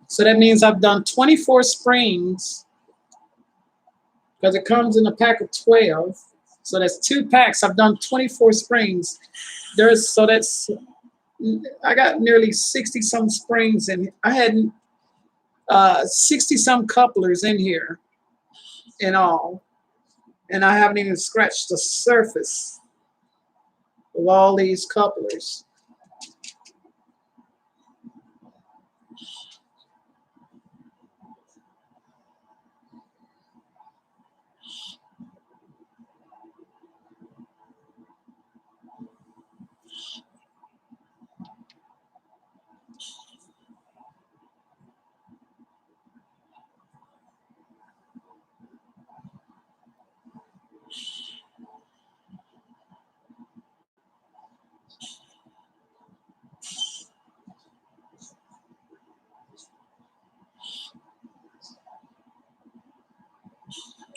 So that means I've done 24 springs because it comes in a pack of 12. So that's 2 packs. I've done 24 springs. I got nearly 60 some springs, and I had 60 some couplers in here in all. And I haven't even scratched the surface of all these couplers.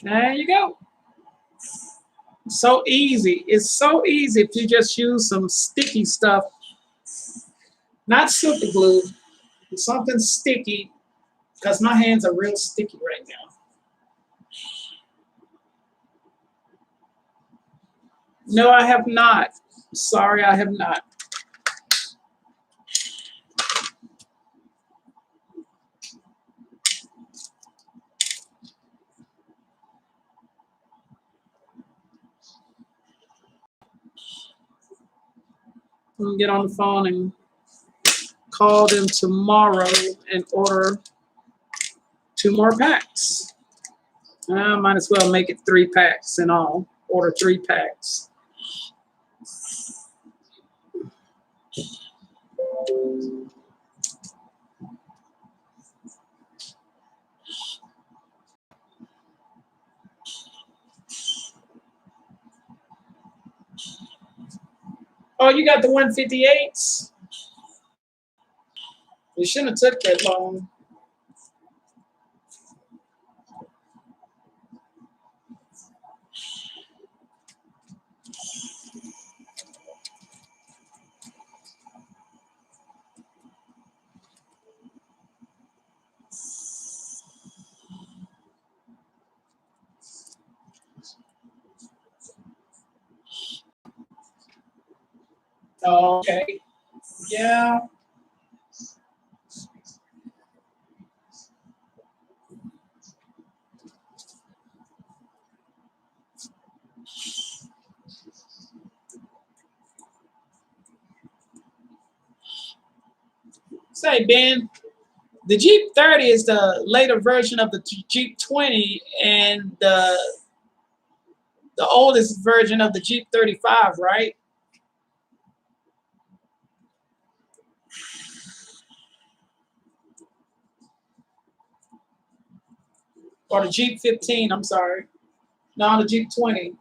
There you go. So easy. It's so easy if you just use some sticky stuff, not super glue, something sticky, because my hands are real sticky right now. No, I have not. Sorry, I have not. I'm gonna get on the phone and call them tomorrow and order 2 more packs. I might as well make it 3 packs in all. Order 3 packs. Oh, you got the 158s? It shouldn't have took that long. Oh, okay. Yeah. Say, Ben, the Jeep 30 is the later version of the Jeep 20 and the oldest version of the Jeep 35, right? Or the Jeep 15, I'm sorry. No, the Jeep 20.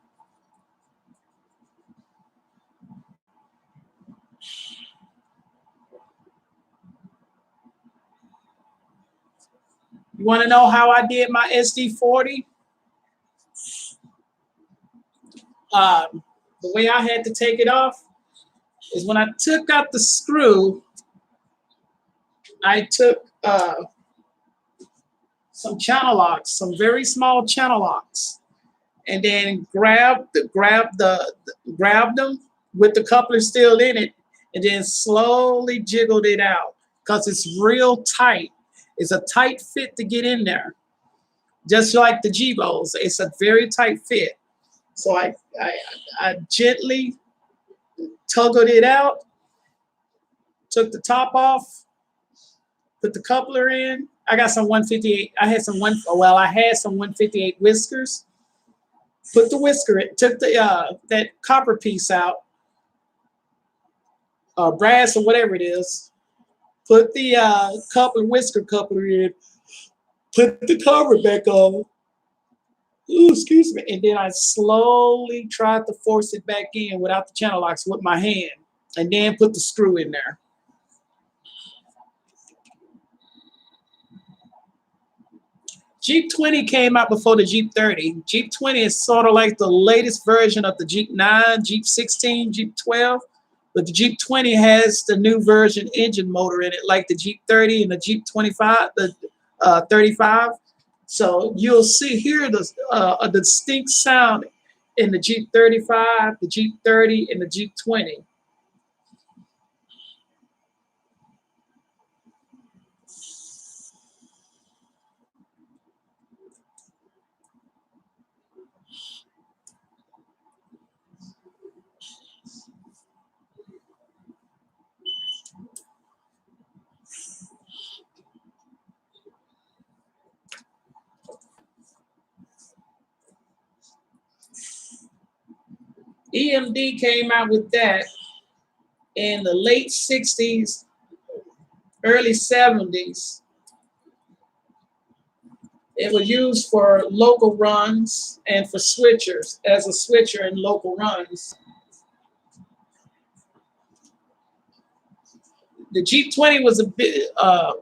You want to know how I did my SD40? The way I had to take it off is when I took out the screw, I took some channel locks, some very small channel locks, and then grabbed them with the coupler still in it, and then slowly jiggled it out because it's real tight. It's a tight fit to get in there, just like the Jibos. It's a very tight fit. So I gently tuggled it out, took the top off, put the coupler in. I got some 158. I had some 158 whiskers. Put the whisker in, took the that copper piece out, brass or whatever it is. Put the whisker coupler in. Put the cover back on. Ooh, excuse me. And then I slowly tried to force it back in without the channel locks with my hand, and then put the screw in there. Jeep 20 came out before the Jeep 30. Jeep 20 is sort of like the latest version of the Jeep 9, Jeep 16, Jeep 12. But the Jeep 20 has the new version engine motor in it, like the Jeep 30 and the Jeep 25, the 35. So you'll hear a distinct sound in the Jeep 35, the Jeep 30, and the Jeep 20. EMD came out with that in the late 60s, early 70s. It was used for local runs and for switchers, as a switcher in local runs. The Jeep 20 was a bit um,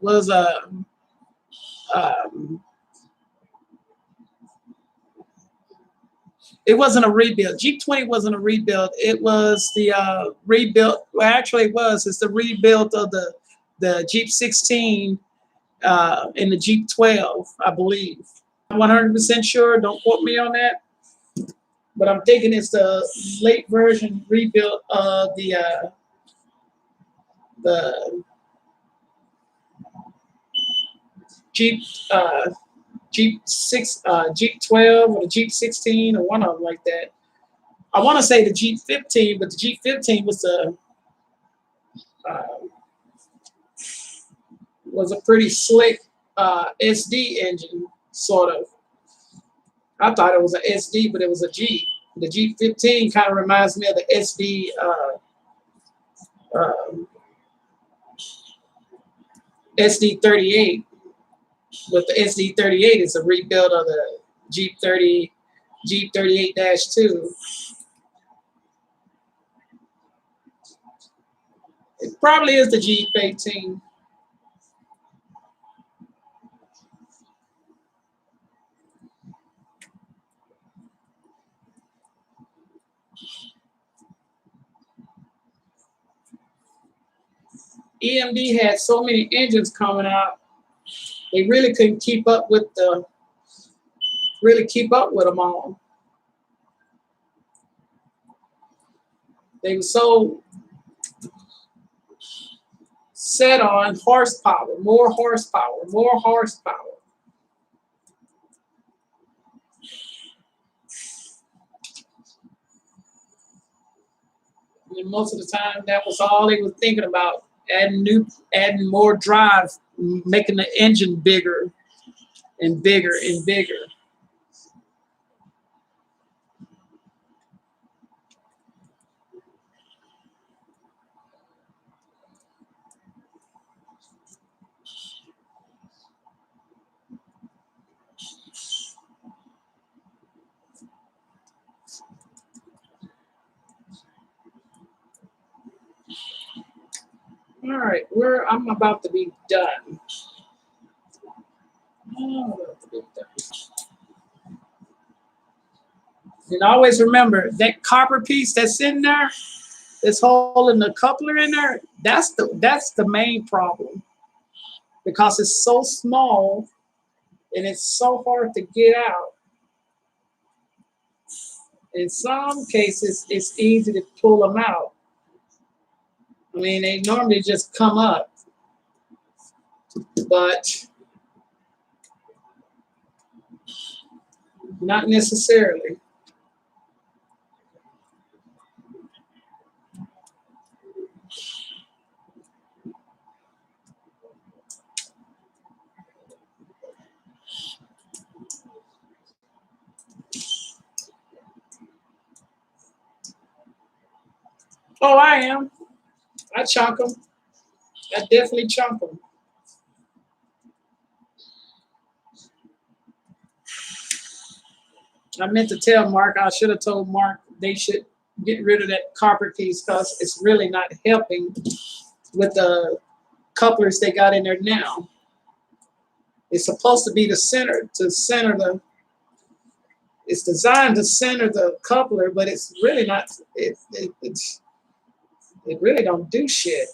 it wasn't a rebuild. Jeep 20 wasn't a rebuild. It was the rebuild. Well, actually, it was. It's the rebuild of the Jeep 16 and the Jeep 12, I believe. I'm 100% sure. Don't quote me on that. But I'm thinking it's the late version rebuild of the Jeep Jeep 12 or the Jeep 16 or one of them like that. I want to say the Jeep 15, but the Jeep 15 uh, was a pretty slick SD engine, sort of. I thought it was an SD, but it was a Jeep. The Jeep 15 kind of reminds me of the SD. SD38, but the SD38 is a rebuild of the Jeep 38-2. It probably is the Jeep 18. EMD had so many engines coming out, they really couldn't keep up with them all. They were so set on horsepower, more horsepower, more horsepower. And most of the time, that was all they were thinking about: adding more drive, making the engine bigger and bigger and bigger. All right, I'm about to be done. I'm about to be done. And always remember that copper piece that's in there, that's holding the coupler in there. That's the main problem, because it's so small and it's so hard to get out. In some cases, it's easy to pull them out. I mean, they normally just come up, but not necessarily. Oh, I am. I chunk them. I definitely chunk them. I meant to tell Mark, I should have told Mark they should get rid of that copper piece, because it's really not helping with the couplers they got in there now. It's supposed to be it's designed to center the coupler, but it's really not, it really don't do shit.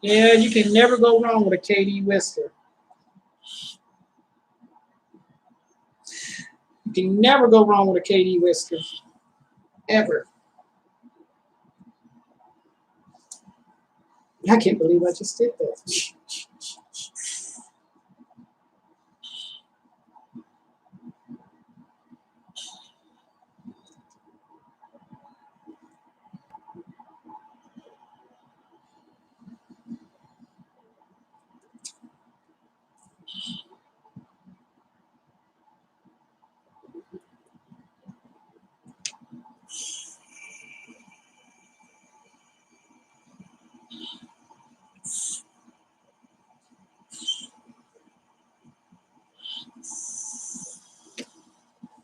Yeah, you can never go wrong with a KD whisker. You can never go wrong with a KD whisker. Ever. I can't believe I just did that.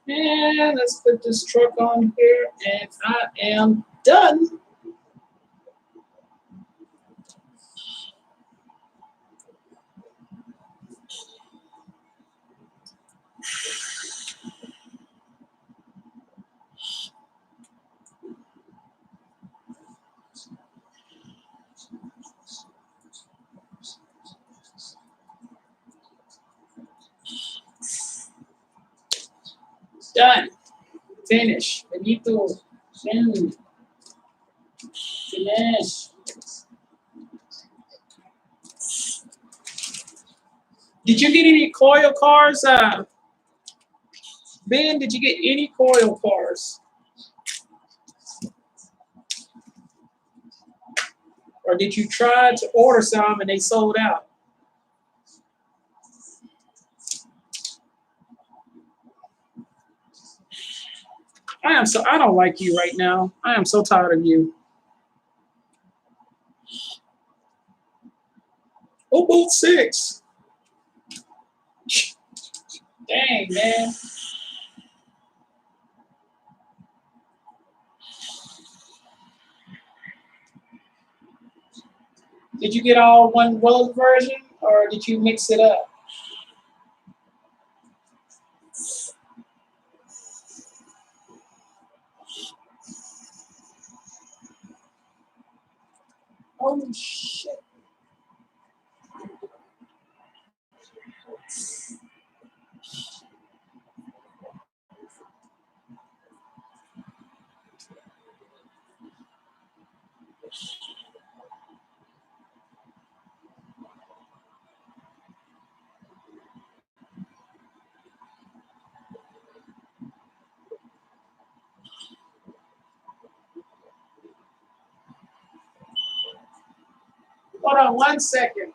And let's put this truck on here, and I am done. Done. Finish. Benito. Finish. Finish. Did you get any coil cars? Ben, did you get any coil cars? Or did you try to order some and they sold out? I don't like you right now. I am so tired of you. Oh, both 6. Dang, man. Did you get all one road version or did you mix it up? Oh, shit. Hold on 1 second.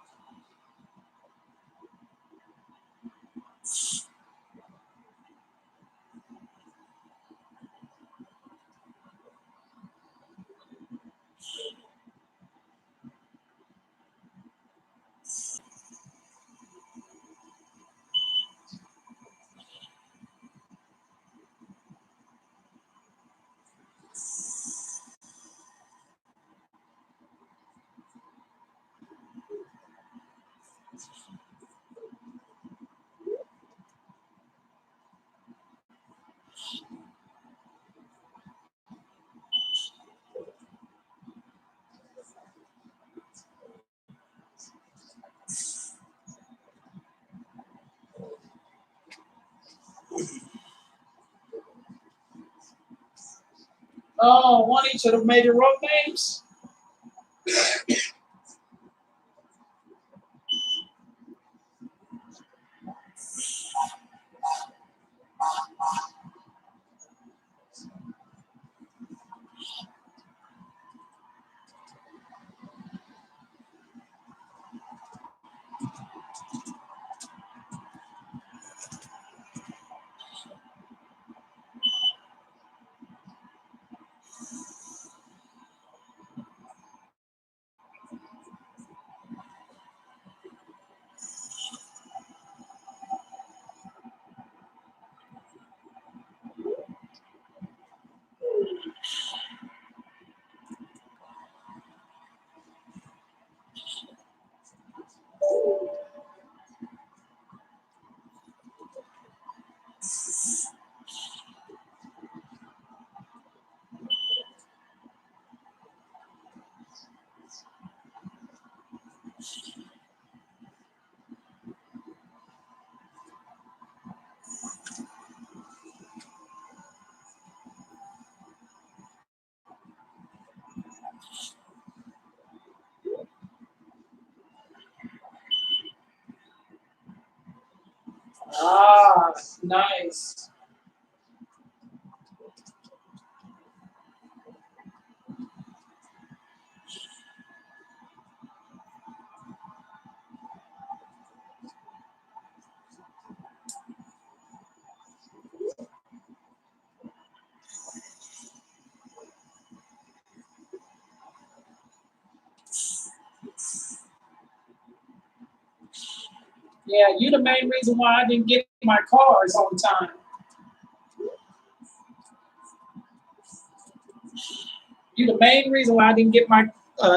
Oh, one each of the major road names. Nice. Yeah, you the main reason why I didn't get my cars on time. You the main reason why I didn't get my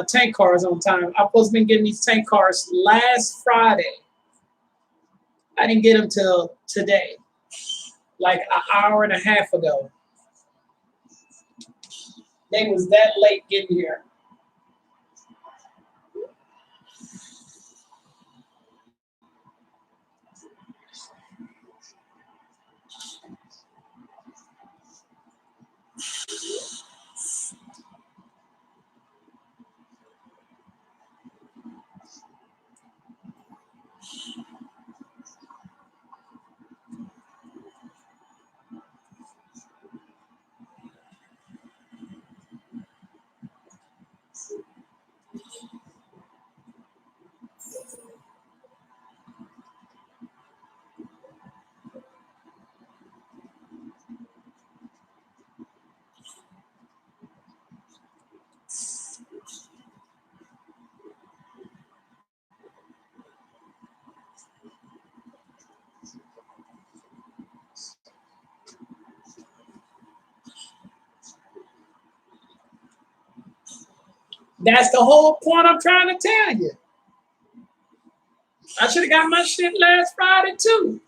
tank cars on time. I'm supposed to be getting these tank cars last Friday. I didn't get them till today, like an hour and a half ago. They was that late getting here. That's the whole point I'm trying to tell you. I should have got my shit last Friday too.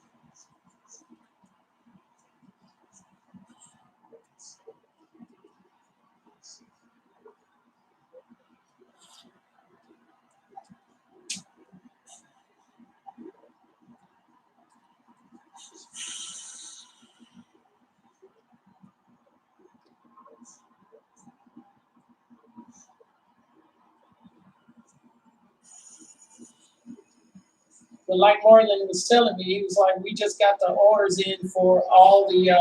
But like Marlon was telling me, he was like, we just got the orders in for all the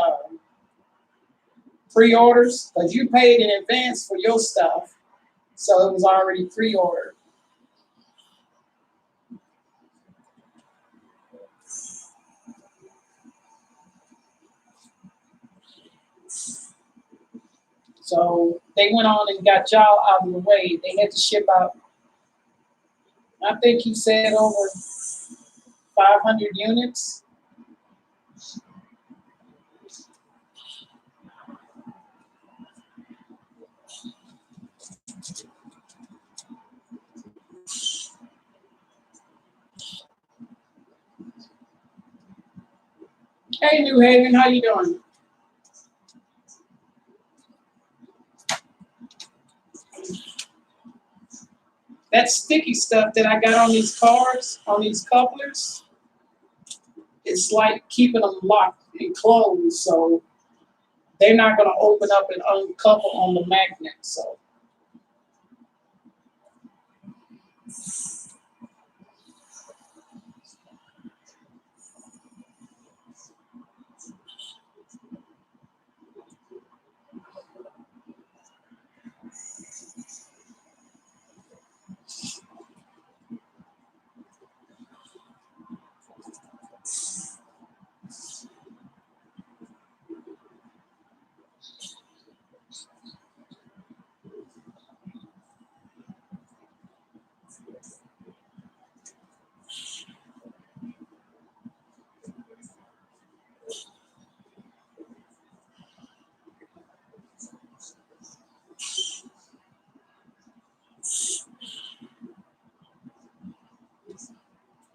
pre-orders because you paid in advance for your stuff, so it was already pre-ordered. So they went on and got y'all out of the way. They had to ship out, I think he said over 500 units. Hey, New Haven, how you doing? That sticky stuff that I got on these cars, on these couplers, it's like keeping them locked and closed. So they're not going to open up and uncouple on the magnet. So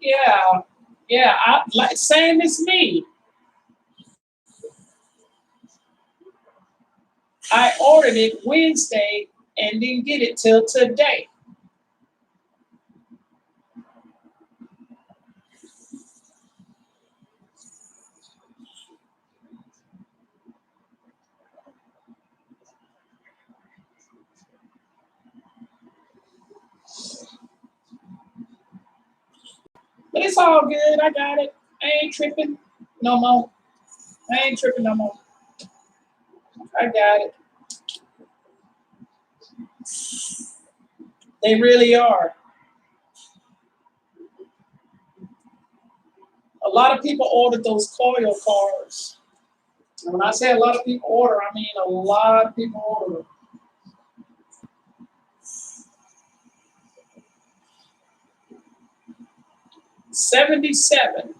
yeah, yeah, I like same as me. I ordered it Wednesday and didn't get it till today. But it's all good. I got it. I ain't tripping. No more. I ain't tripping no more. I got it. They really are. A lot of people ordered those coil cars. And when I say a lot of people order, I mean a lot of people order them. 77.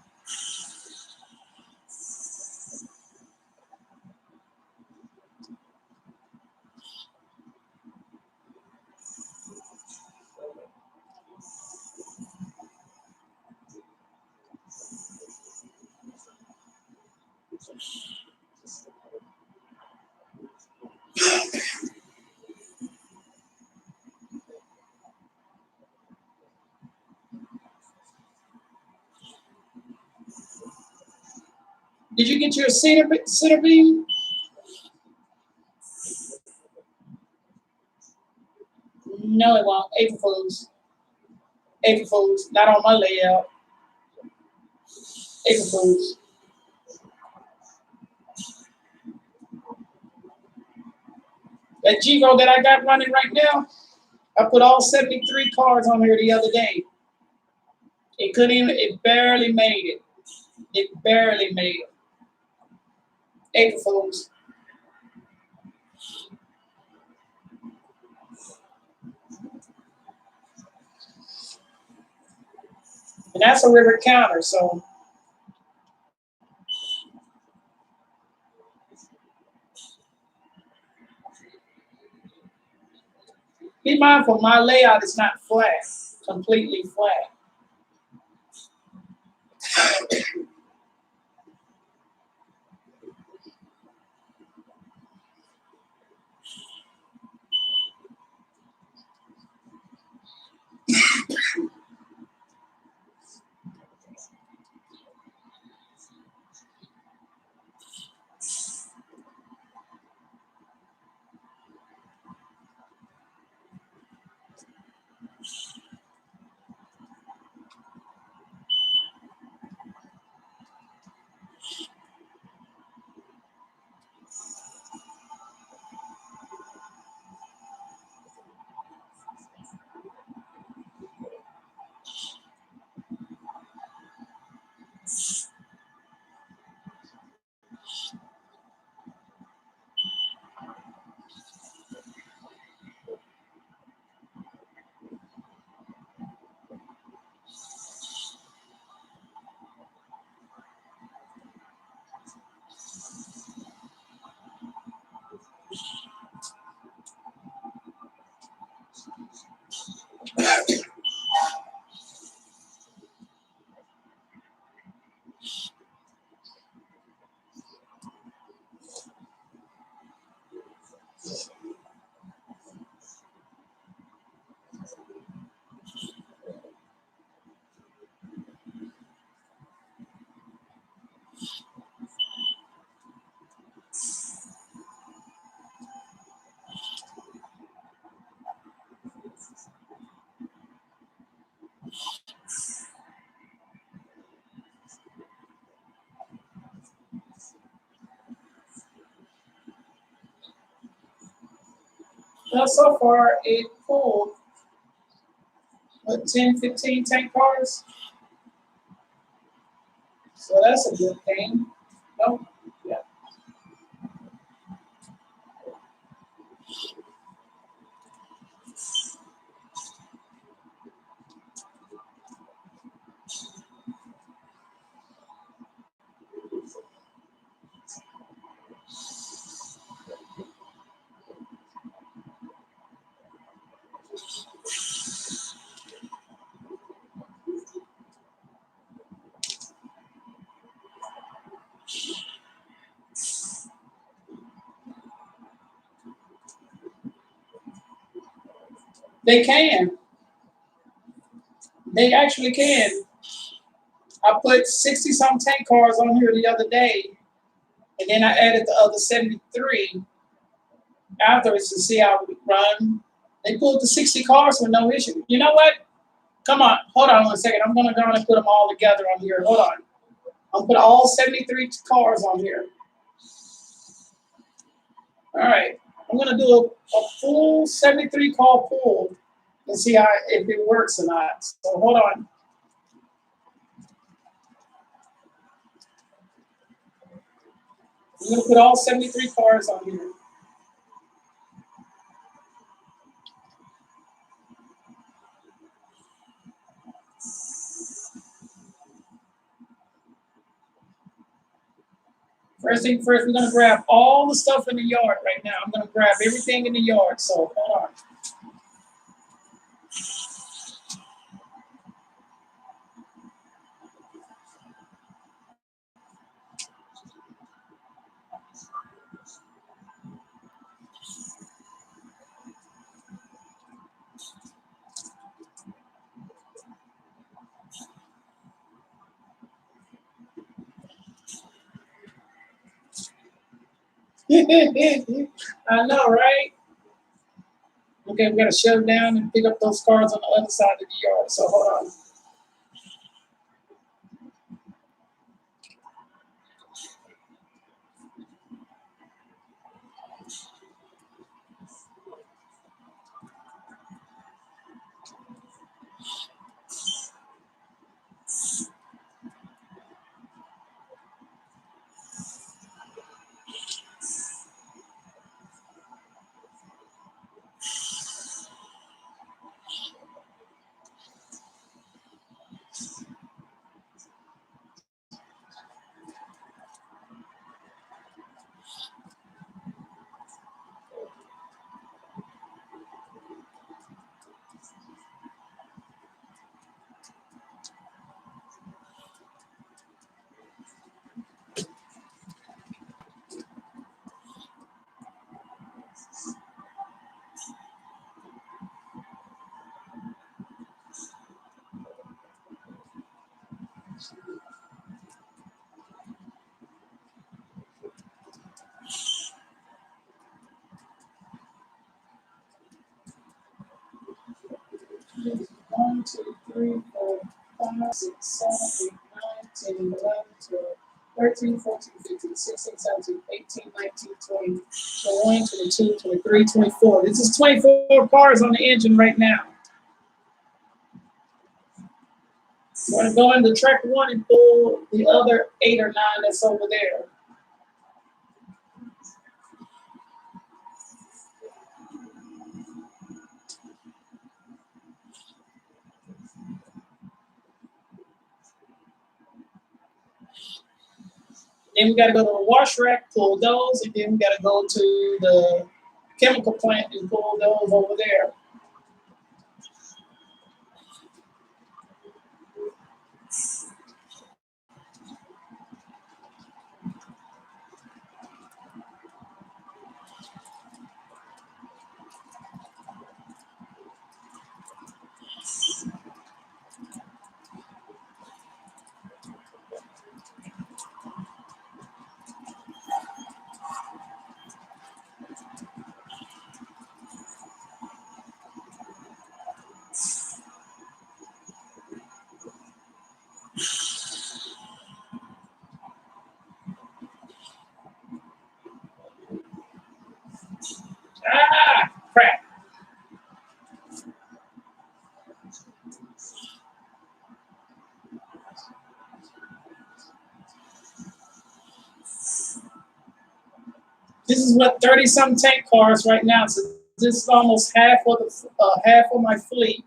Did you get your center beam? No, it won't. April Fools. April Fools. Not on my layout. April Fools. That Givo that I got running right now, I put all 73 cards on here the other day. It couldn't even, it barely made it. It barely made it. April Fools. And that's a river counter, so. Be mindful, my layout is not flat, completely flat. Well, so far it pulled, what, 10, 15 tank cars? So that's a good thing. No? Yeah. They can. They actually can. I put 60 some tank cars on here the other day, and then I added the other 73 afterwards to see how it would run. They pulled the 60 cars with no issue. You know what? Come on, hold on 1 second. I'm gonna go and put them all together on here. Hold on. I'll put all 73 cars on here. All right. I'm going to do a full 73 car pull and see if it works or not. So hold on. I'm going to put all 73 cars on here. First thing first, we're going to grab all the stuff in the yard right now. I'm going to grab everything in the yard. So hold on. I know, right? Okay, we got to shut them down and pick up those cars on the other side of the yard. So hold on. One, two, three, four, 5, 6, 7, 8, 9, 10, 11, 12, 13, 14, 15, 16, 17, 18, 19, 20, 21, 22, 23, 24. This is 24 cars on the engine right now. I'm going to go into track 1 and pull the other 8 or 9 that's over there. Then we got to go to the wash rack, pull those, and then we got to go to the chemical plant and pull those over there. Ah, crap. This is what 30-some tank cars right now. So this is almost half of my fleet.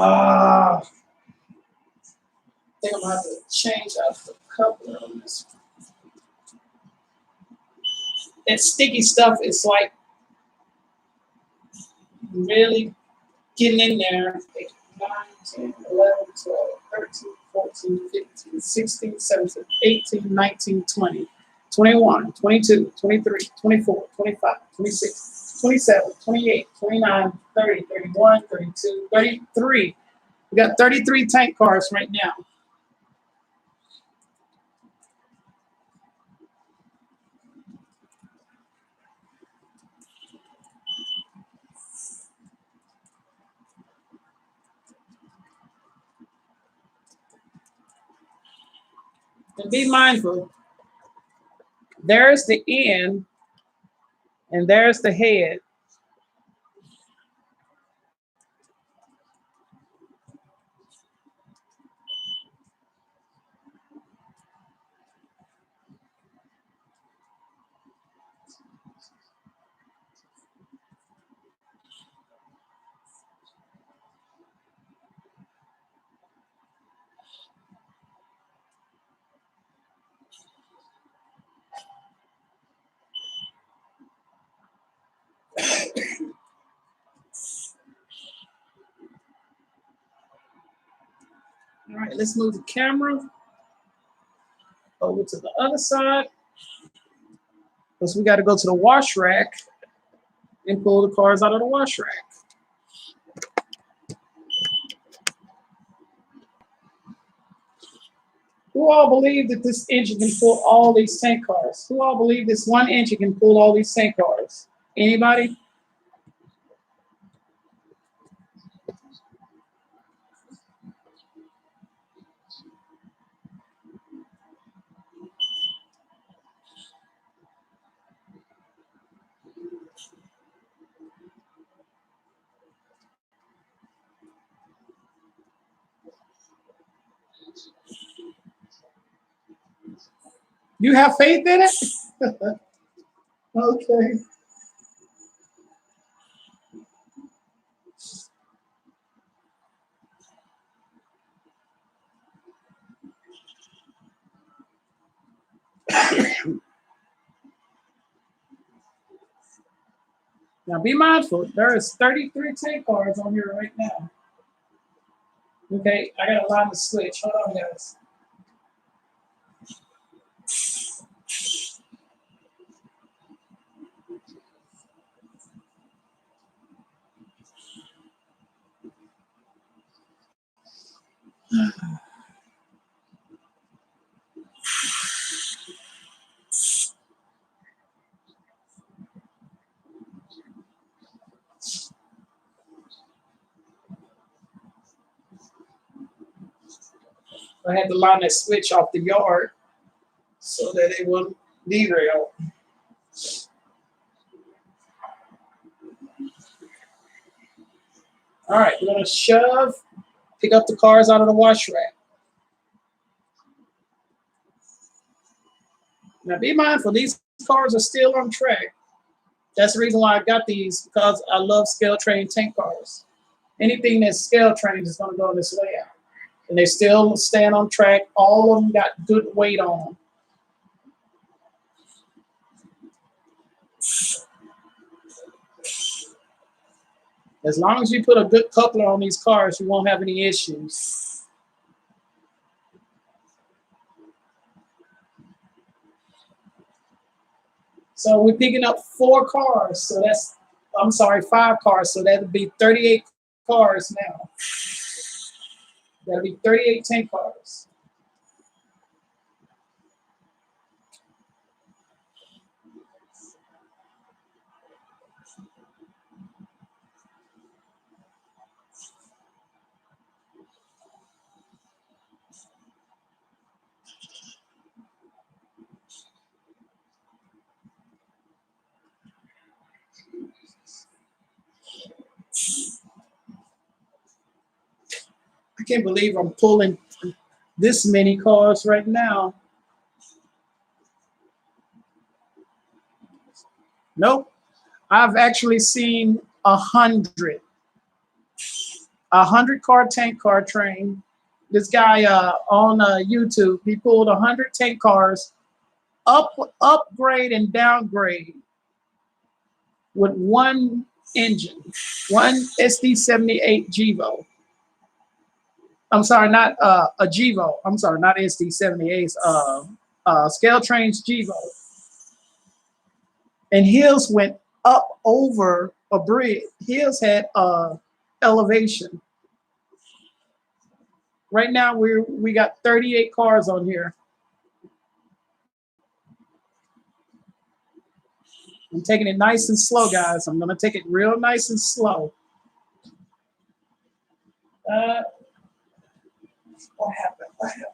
I think I'm gonna have to change out the coupler on this. that sticky stuff is like really getting in there. 8, 9, 10, 11, 12, 13, 14, 15, 16, 17, 18, 19, 20, 21, 22, 23, 24, 25, 26, 27, 28, 29, 30, 31, 32, 33. We got 33 tank cars right now. And be mindful, there's the end and there's the head. All right, let's move the camera over to the other side because we got to go to the wash rack and pull the cars out of the wash rack. Who all believe that this engine can pull all these tank cars? Who all believe this one engine can pull all these tank cars? Anybody? You have faith in it? Okay. Now be mindful, there is 33 tank cars on here right now. Okay, I gotta line the switch. Hold on, guys. I had to line that switch off the yard so that it wouldn't derail. All right, we're gonna pick up the cars out of the wash rack. Now be mindful, these cars are still on track. That's the reason why I got these, because I love scale train tank cars. Anything that's scale trained is gonna go this layout. And they still stand on track. All of them got good weight on them. As long as you put a good coupler on these cars, you won't have any issues. So we're picking up 4 cars. So that's, I'm sorry, 5 cars. So that'll be 38 cars now. That'll be 38 tank cars. I can't believe I'm pulling this many cars right now. Nope. I've actually seen 100 car tank car train. This guy on YouTube, he pulled 100 tank cars upgrade and downgrade with one engine, one SD78 Gevo. I'm sorry, not a Gevo. I'm sorry, not SD78s. Scale Trains Gevo. And his went up over a bridge. His had elevation. Right now we got 38 cars on here. I'm taking it nice and slow, guys. I'm gonna take it real nice and slow. What happened? What happened?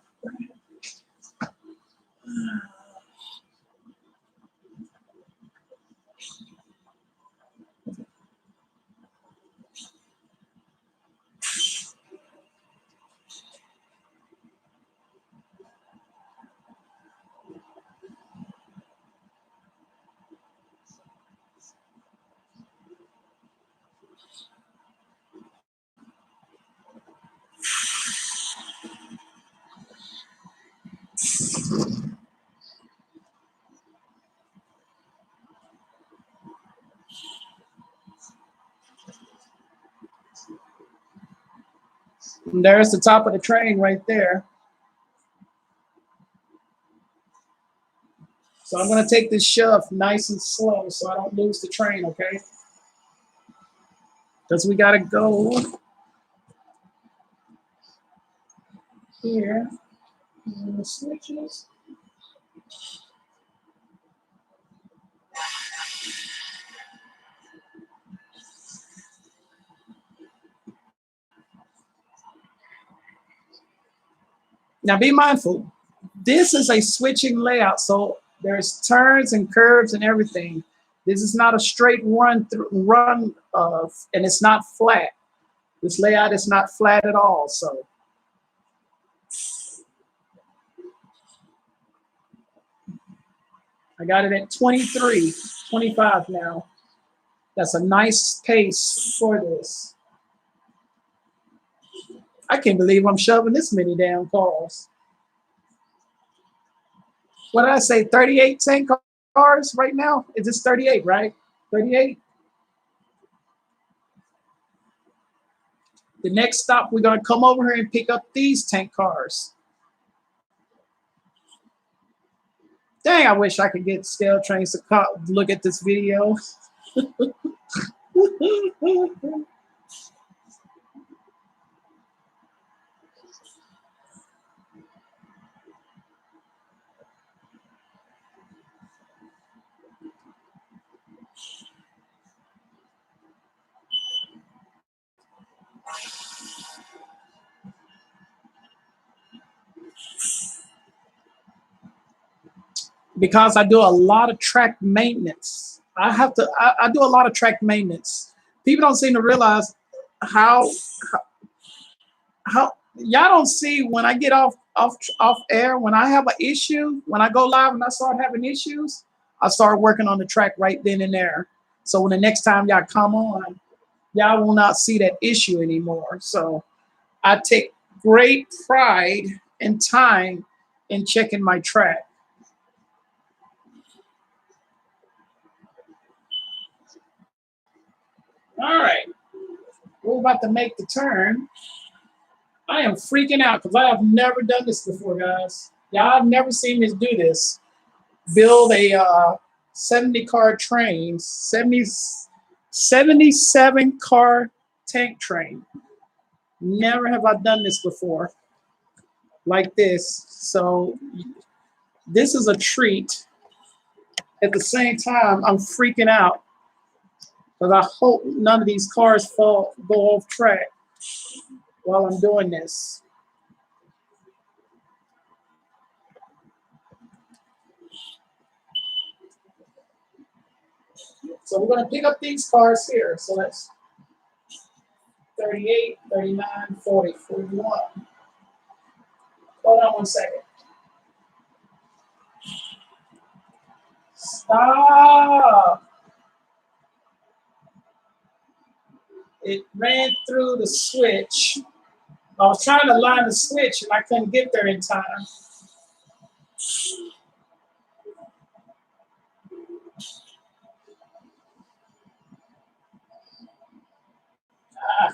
And there's the top of the train right there. So I'm gonna take this shove nice and slow so I don't lose the train, okay? Because we gotta go here. And the switches. Now be mindful. This is a switching layout, so there's turns and curves and everything. This is not a straight run and it's not flat. This layout is not flat at all. So I got it at 23, 25 now. That's a nice pace for this. I can't believe I'm shoving this many damn cars. What did I say? 38 tank cars right now? Is this 38, right? 38? The next stop, we're going to come over here and pick up these tank cars. Dang, I wish I could get Scale Trains to look at this video. Because I do a lot of track maintenance. I do a lot of track maintenance. People don't seem to realize how y'all don't see when I get off air, when I have an issue, when I go live and I start having issues, I start working on the track right then and there. So when the next time y'all come on, y'all will not see that issue anymore. So I take great pride and time in checking my track. All right, we're about to make the turn. I am freaking out because I have never done this before, guys. Y'all have never seen me do this. Build a 70 car train, 77 car tank train. Never have I done this before like this. So this is a treat. At the same time, I'm freaking out because I hope none of these cars go off track while I'm doing this. So we're going to pick up these cars here. So that's 38, 39, 40, 41. Hold on one second. Stop. It ran through the switch. I was trying to line the switch and I couldn't get there in time. Ah,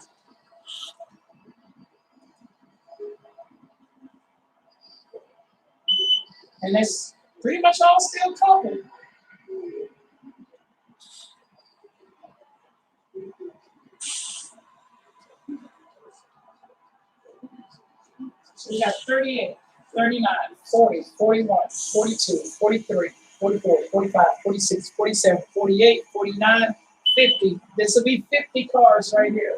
and it's pretty much all still covered. So we got 38, 39, 40, 41, 42, 43, 44, 45, 46, 47, 48, 49, 50. This will be 50 cars right here.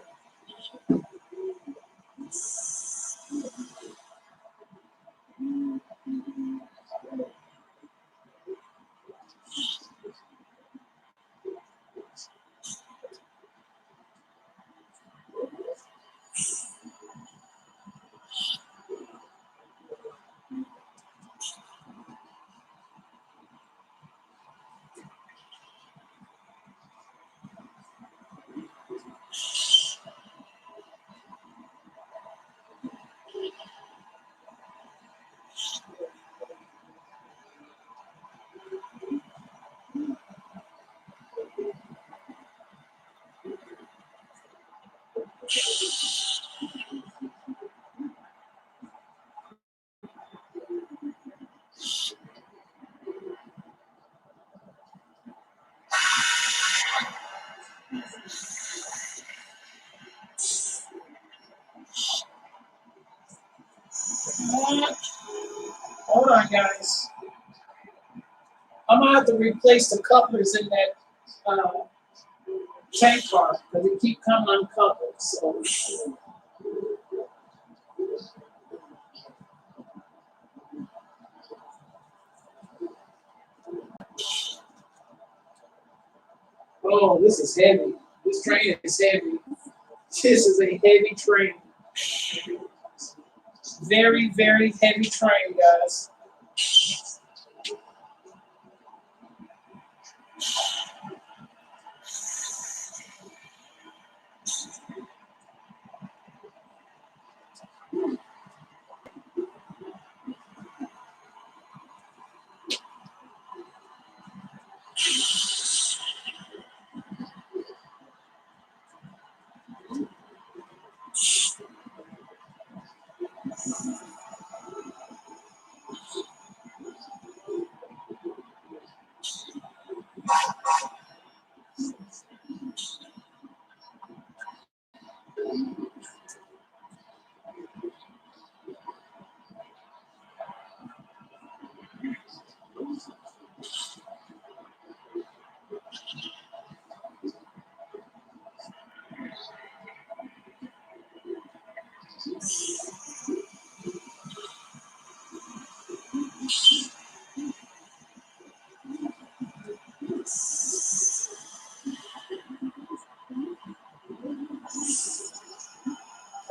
Hold on, guys. I'm gonna have to replace the couplers in that tank car because they keep coming uncovered. So, oh, this is heavy. This train is heavy. This is a heavy train. Very, very heavy train, guys.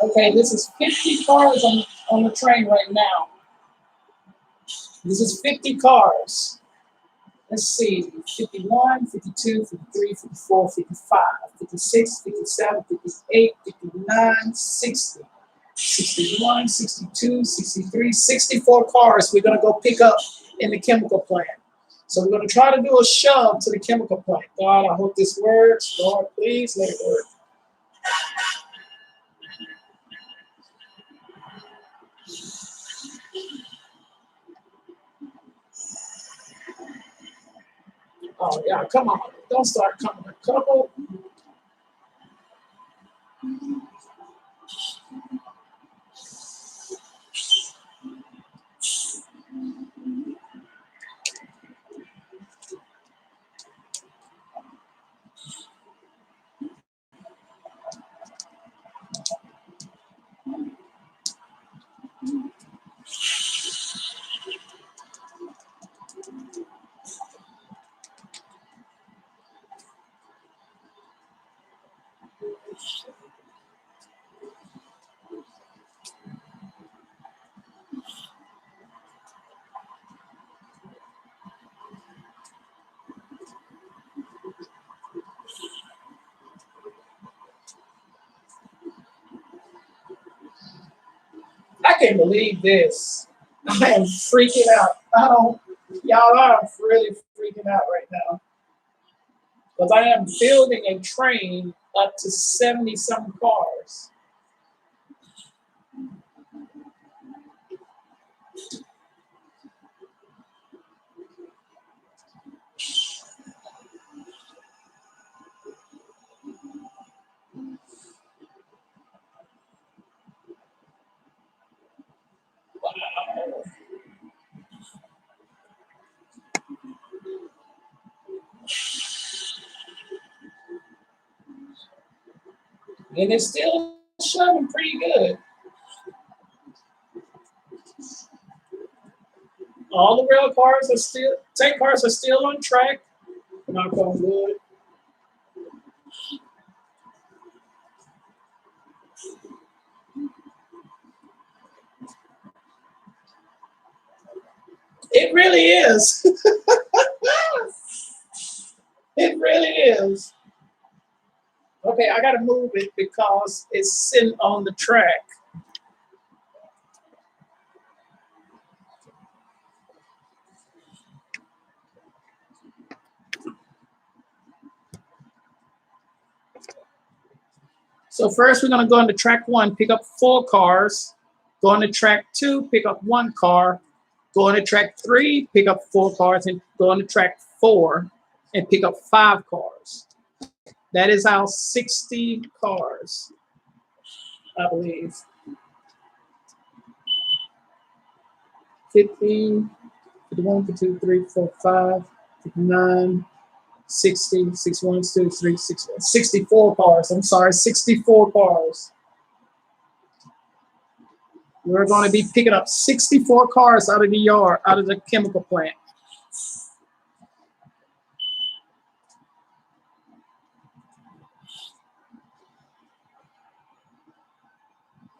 Okay, this is 50 cars on the train right now. This is 50 cars. Let's see, 51, 52, 53, 54, 55, 56, 57, 58, 59, 60, 61, 62, 63, 64 cars we're going to go pick up in the chemical plant. So we're going to try to do a shove to the chemical plant. God, I hope this works. Lord, please let it work. Oh, yeah, come on. Don't start coming a couple. I can't believe this. I am freaking out. Y'all, I'm really freaking out right now. Because I am building a train up to 70 some cars. Wow. And it's still shoving pretty good. All the rail cars are still, tank cars are still on track. Knock on wood. It really is. It really is. Okay, I gotta move it because it's sitting on the track. So first we're gonna go into track 1, pick up 4 cars. Go into track 2, pick up 1 car. Go into track 3, pick up 4 cars, and go into track 4 and pick up 5 cars. That is our 60 cars, I believe. 15, 51, 52, 3, 4, 5, 59, 60, 61, 63, 64 cars. I'm sorry, 64 cars. We're going to be picking up 64 cars out of the yard, out of the chemical plant.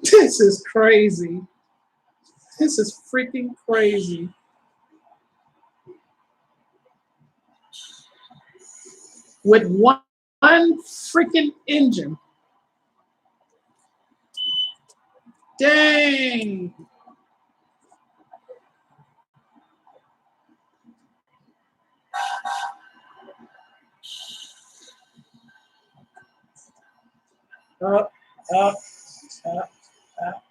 This is crazy. This is freaking crazy. With one freaking engine. Dang. Up, up, up, up.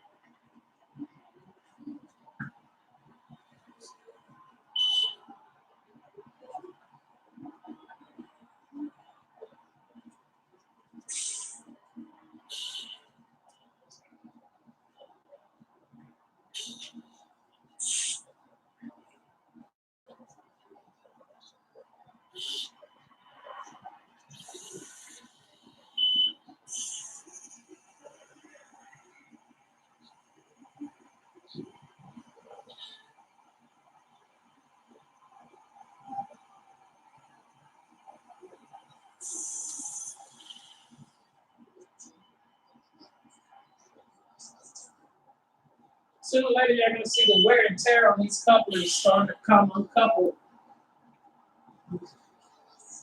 Sooner or later, you're going to see the wear and tear on these couplers starting to come uncoupled.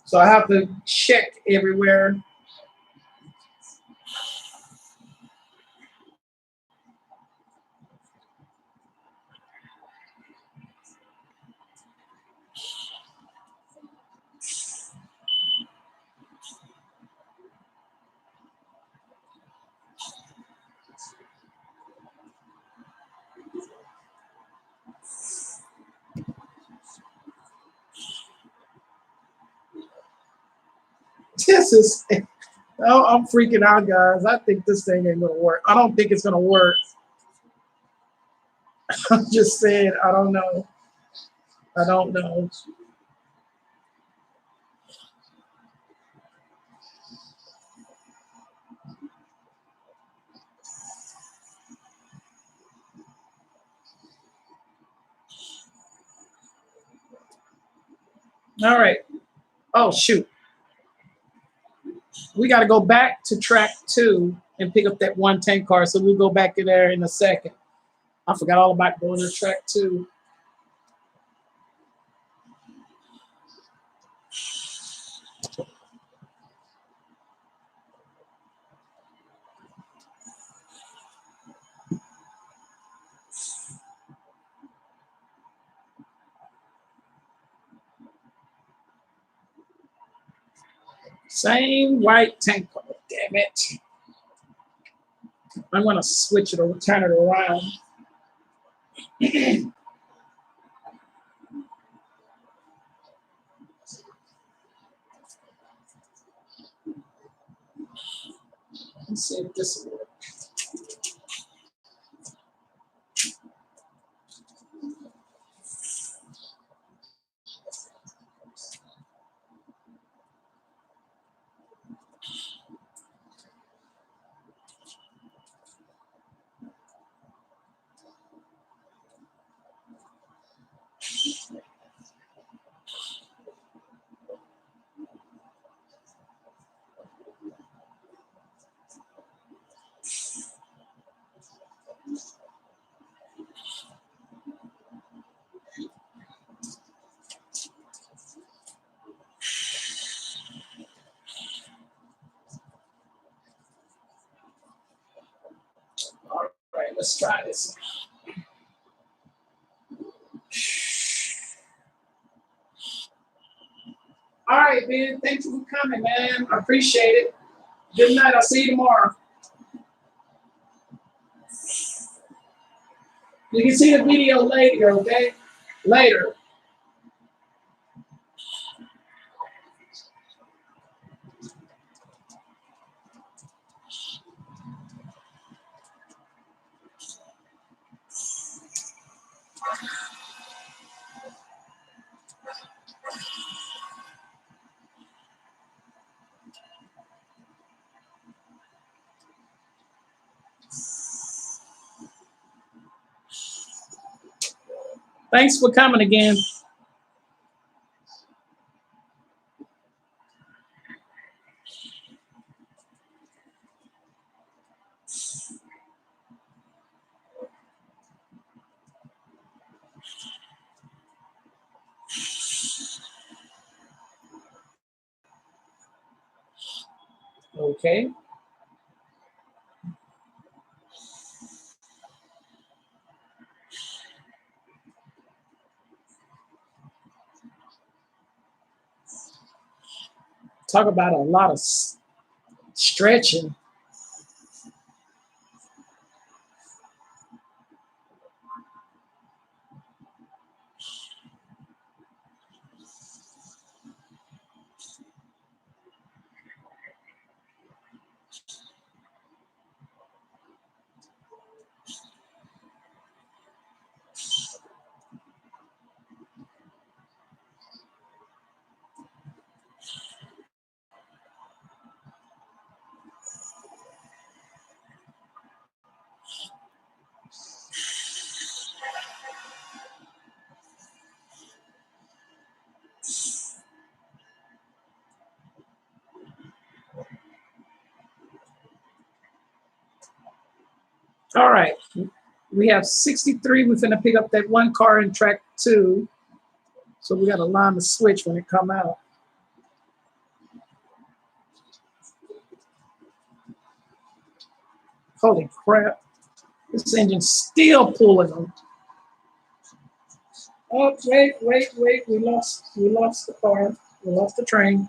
So I have to check everywhere. This is, oh, I'm freaking out, guys. I think this thing ain't gonna work. I don't think it's gonna work. I'm just saying, I don't know. I don't know. All right. Oh, shoot. We got to go back to track 2 and pick up that 1 tank car. So we'll go back in there in a second. I forgot all about going to track 2. Same white tank car. Damn damn it. I'm gonna switch it or turn it around. Let's see if this will work. All right, let's try this. All right, Ben. Thank you for coming, man. I appreciate it. Good night. I'll see you tomorrow. You can see the video later, okay? Later. Thanks for coming again. Okay. Talk about a lot of stretching. All right. We have 63. We're going to pick up that one car in track 2. So we got to line the switch when it come out. Holy crap. This engine's still pulling them. Oh, wait. We lost the car. We lost the train.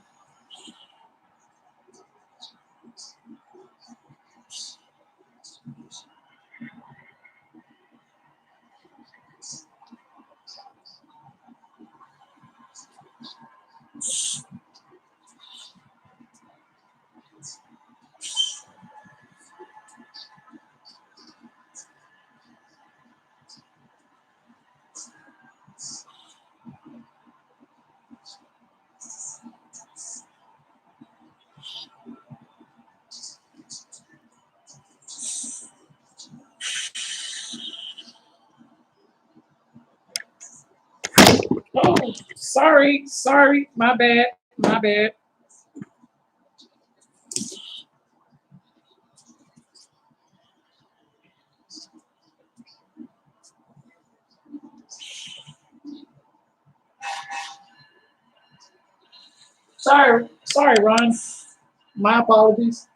Oh, sorry. My bad. Sorry, Ron. My apologies.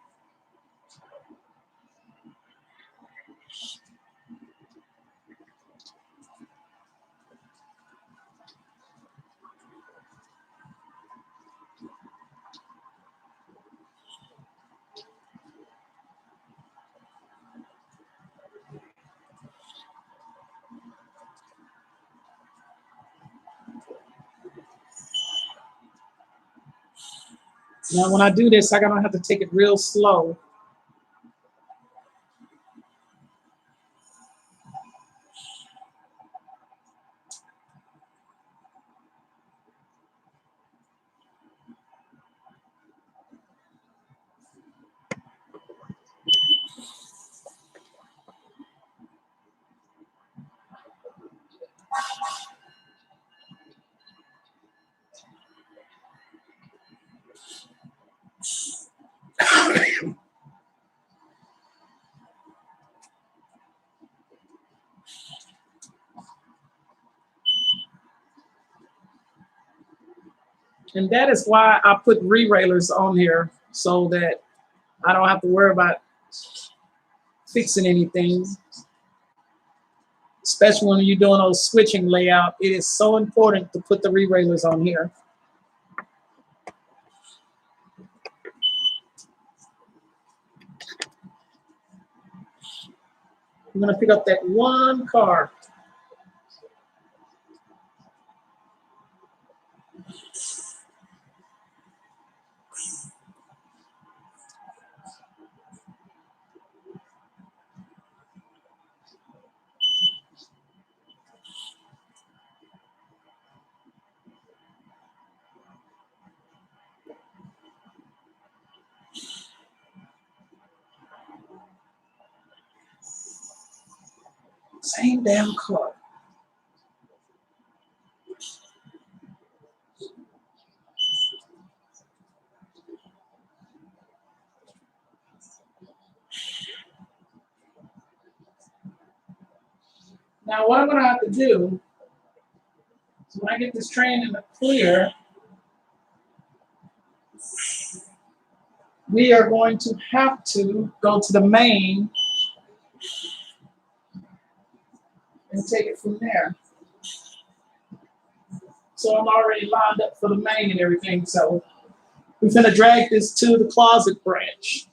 Now, when I do this, I'm gonna have to take it real slow. And that is why I put re-railers on here so that I don't have to worry about fixing anything, especially when you're doing those switching layout. It is so important to put the re-railers on here. I'm gonna pick up that one car. Same damn car. Now what I'm gonna have to do is when I get this train in the clear, we are going to have to go to the main and take it from there. So I'm already lined up for the main and everything. So we're gonna drag this to the closet branch.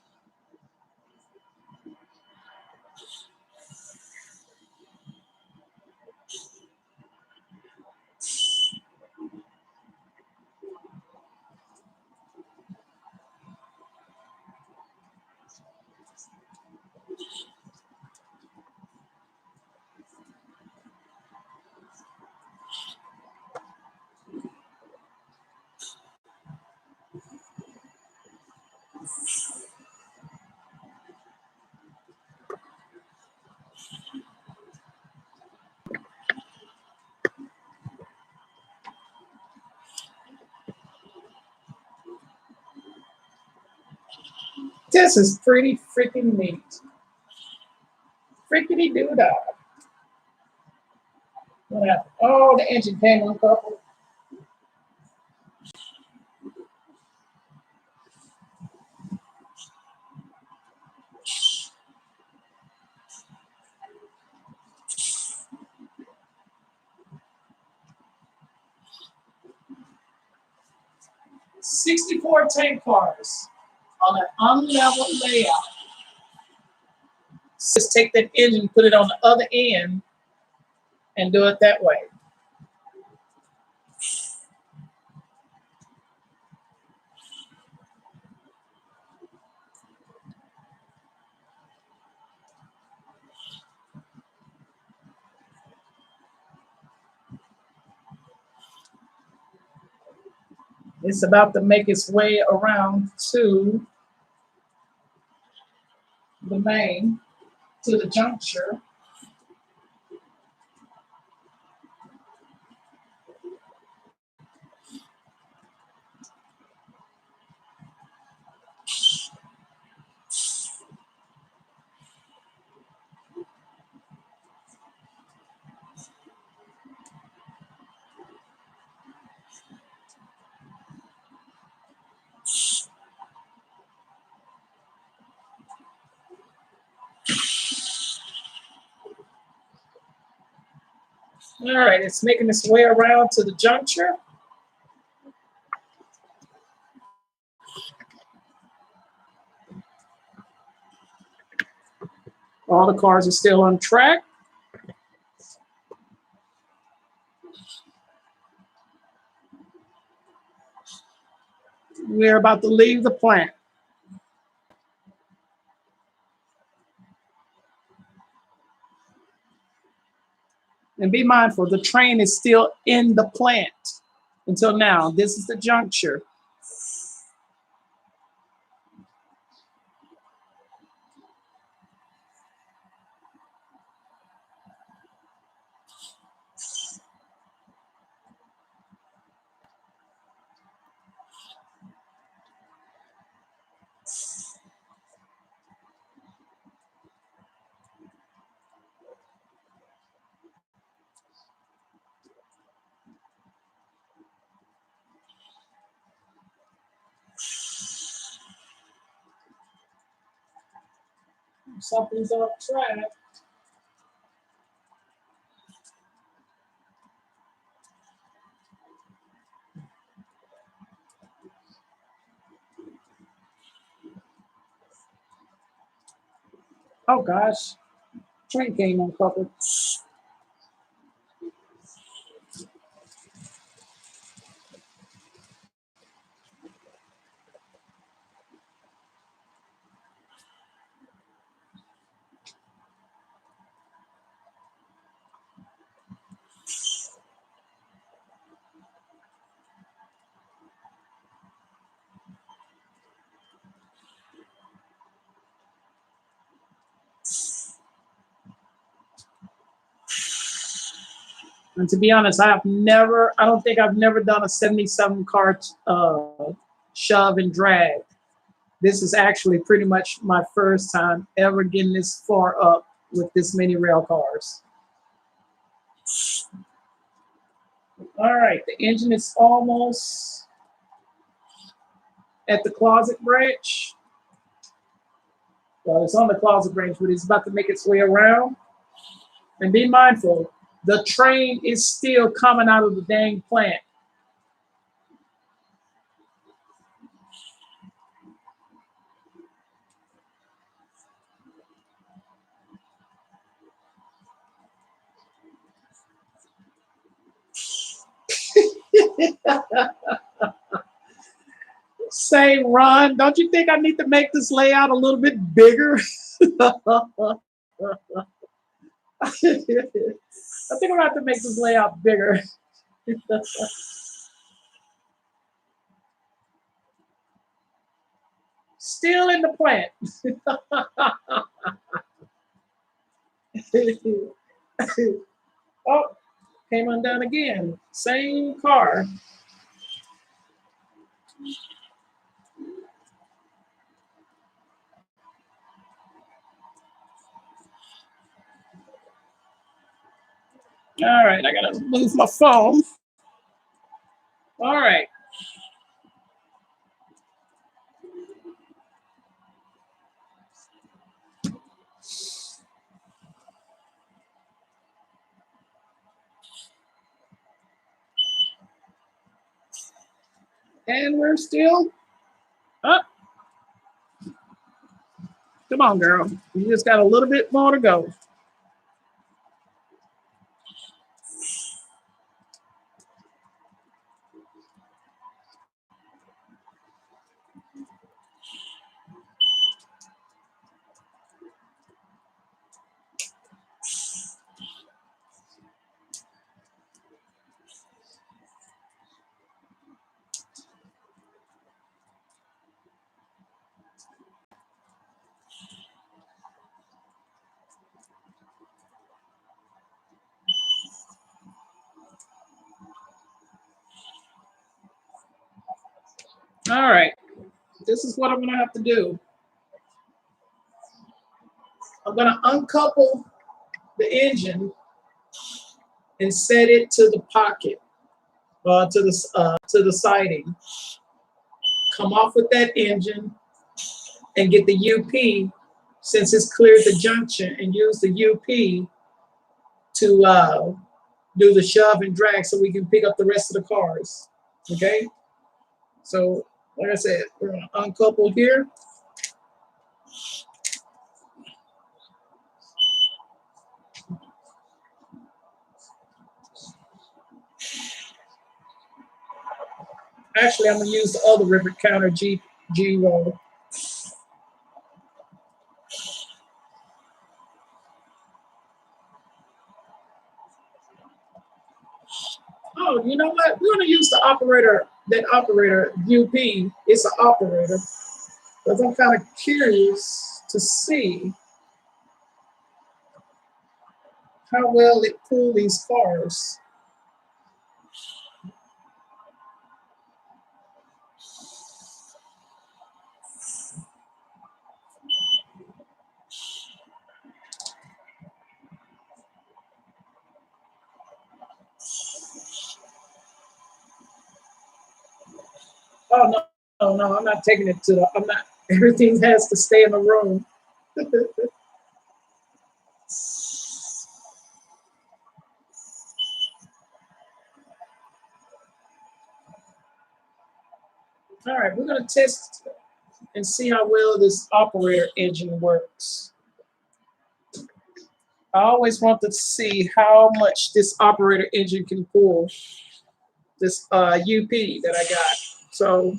This is pretty freaking neat. Freakity doo dah. Oh, the engine came uncoupled. 64 tank cars on an unleveled layout. Just take that engine, put it on the other end, and do it that way. It's about to make its way around to the main, to the juncture. All right, it's making its way around to the juncture. All the cars are still on track. We're about to leave the plant. And be mindful, the train is still in the plant until now. This is the juncture. Something's off track. Oh gosh, train came uncovered. And to be honest, I don't think I've never done a 77 car shove and drag. This is actually pretty much my first time ever getting this far up with this many rail cars. All right, the engine is almost at the closet branch. Well, it's on the closet branch, but it's about to make its way around. And be mindful, the train is still coming out of the dang plant. Say, Ron, don't you think I need to make this layout a little bit bigger? I think I'm gonna have to make this layout bigger. Still in the plant. Oh, came undone again. Same car. All right, I gotta move my phone. All right. And we're still up. Come on, girl. You just got a little bit more to go. All right. This is what I'm gonna have to do. I'm gonna uncouple the engine and set it to the pocket, to the siding. Come off with that engine and get the UP since it's cleared the junction and use the UP to do the shove and drag so we can pick up the rest of the cars. Okay? So, like I said, we're gonna uncouple here. Actually, I'm gonna use the other rivet counter G roll. Oh, you know what? We're gonna use the operator, that operator UP. It's an operator. Because I'm kind of curious to see how well it pull these cars. Oh no, I'm not taking it to the. I'm not. Everything has to stay in the room. All right, we're gonna test and see how well this operator engine works. I always want to see how much this operator engine can pull. This UP that I got. So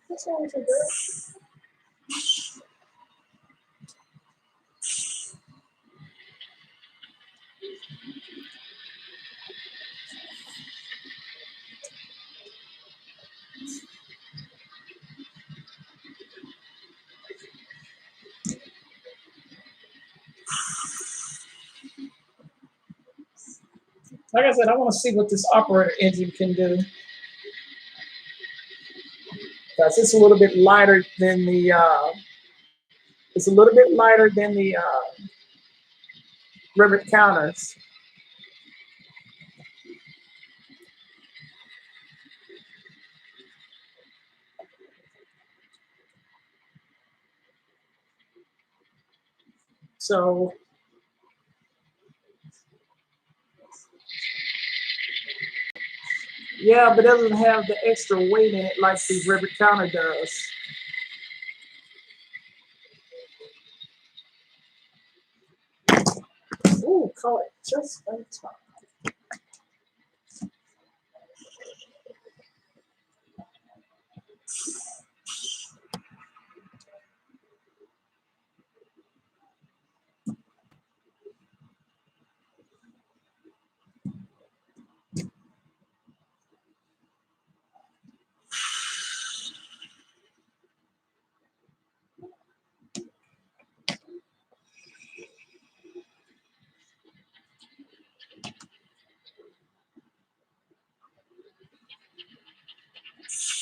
what's wrong with you, girl? Like I said, I want to see what this operator engine can do. Because it's a little bit lighter than the rivet counters. So yeah, but it doesn't have the extra weight in it like the rivet counter does. Ooh, caught it just in time.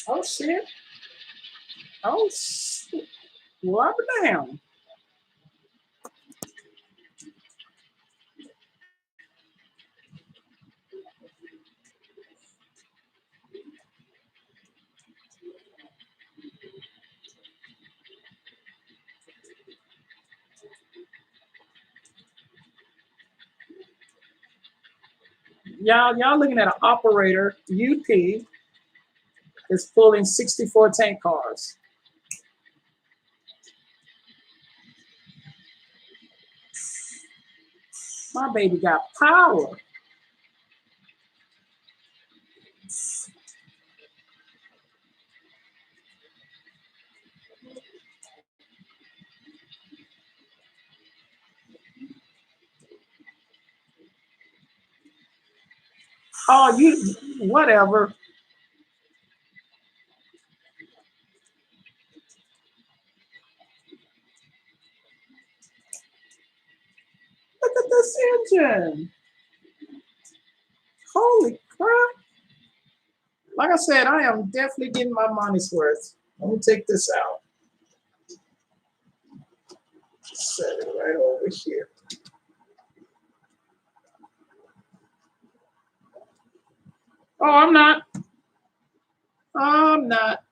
Oh shit. Oh shit. Rub it down. Y'all looking at an operator UP is pulling 64 tank cars. My baby got power. Oh, you whatever. Look at this engine. Holy crap. Like I said, I am definitely getting my money's worth. Let me take this out. Set it right over here. Oh, I'm not. I'm not.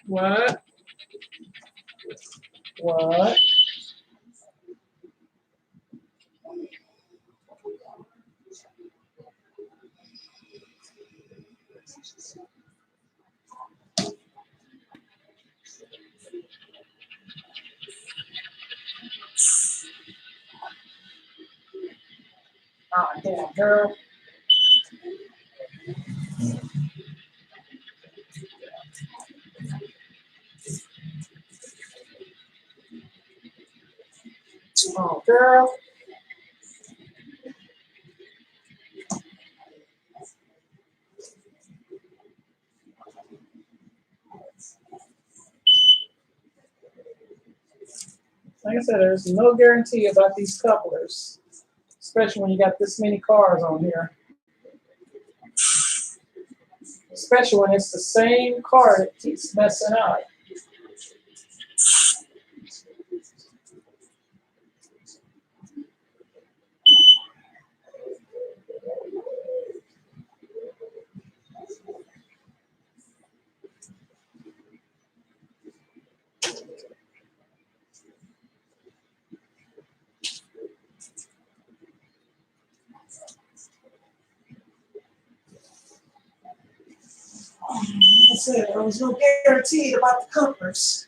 What? What? Oh, damn, girl. Oh, girl. Like I said, there's no guarantee about these couplers, especially when you got this many cars on here. Especially when it's the same car that keeps messing up. Like I said, there was no guarantee about the couplers.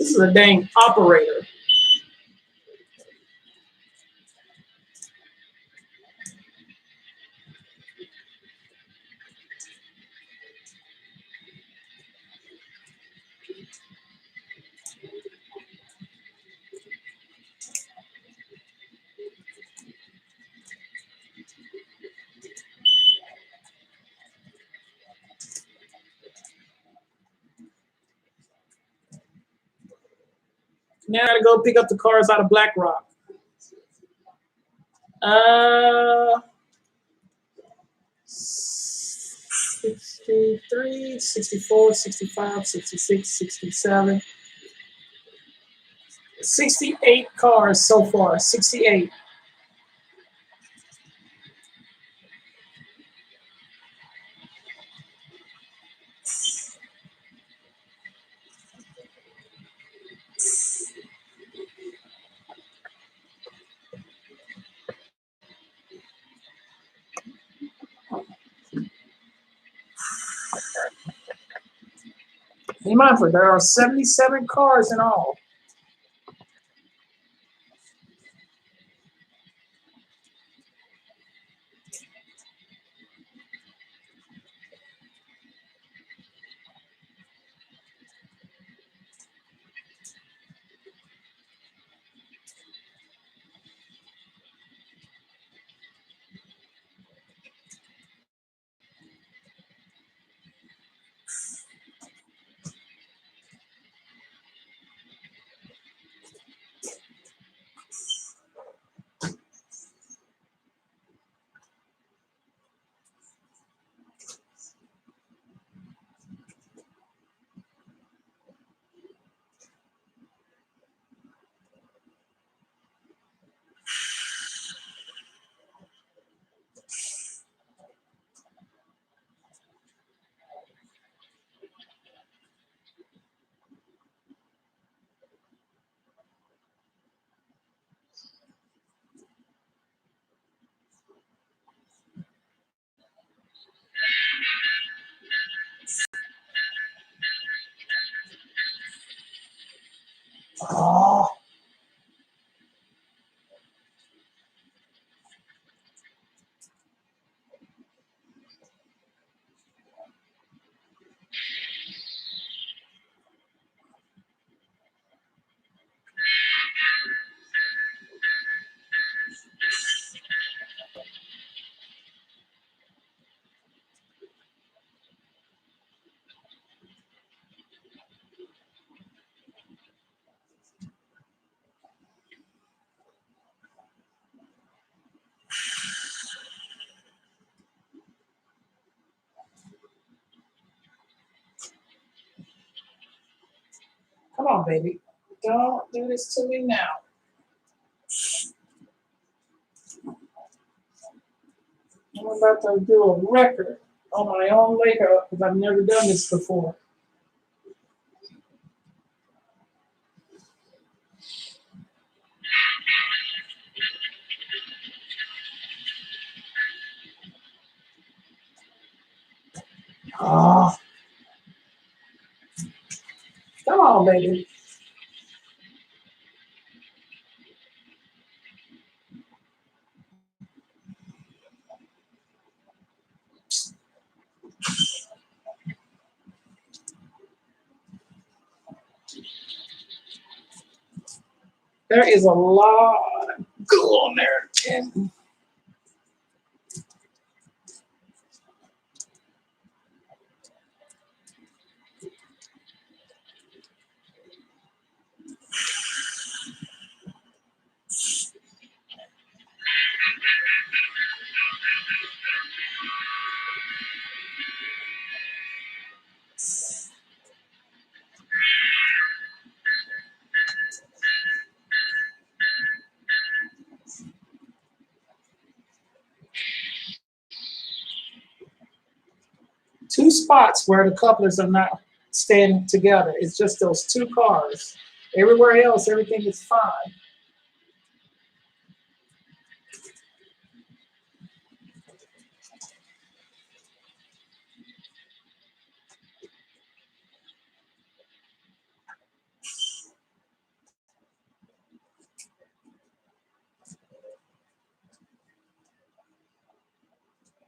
This is a dang operator. Now I gotta go pick up the cars out of Black Rock. 63, 64, 65, 66, 67. 68 cars so far. 68. Be mindful, there are 77 cars in all. Oh, come on, baby. Don't do this to me now. I'm about to do a record on my own layup because I've never done this before. Oh, come on, baby. There is a lot of glue on there. And two spots where the couplers are not staying together. It's just those two cars. Everywhere else, everything is fine.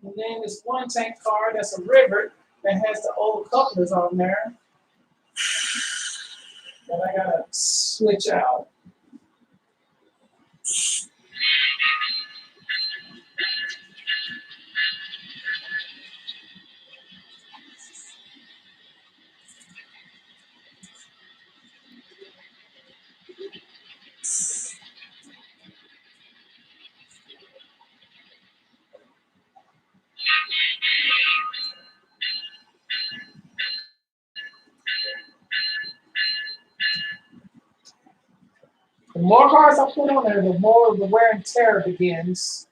And then this one tank car that's a river that has the old couplers on there that I gotta switch out. The more cars I put on there, the more the wear and tear begins.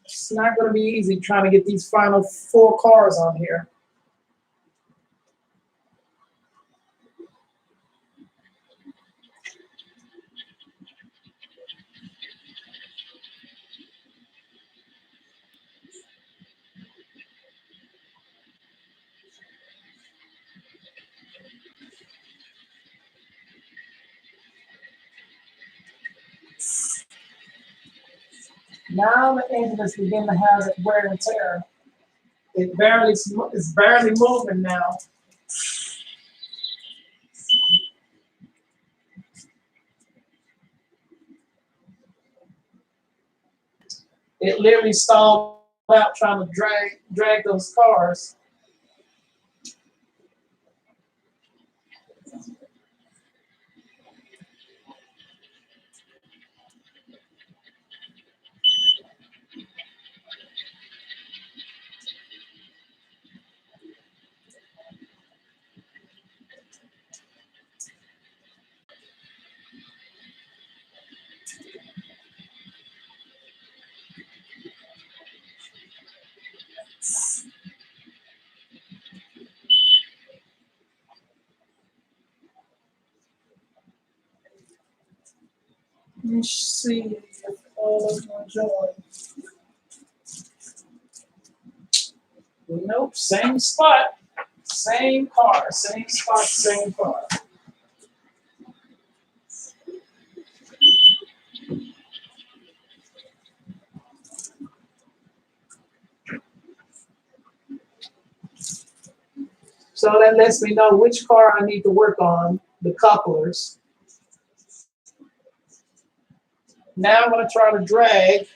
It's not going to be easy trying to get these final four cars on here. Now the engine is beginning to have that wear and tear. It's barely moving now. It literally stalled out trying to drag those cars. Let me see if all of my join. Nope, same spot, same car, same spot, same car. So that lets me know which car I need to work on, the couplers. Now I'm going to try to drag,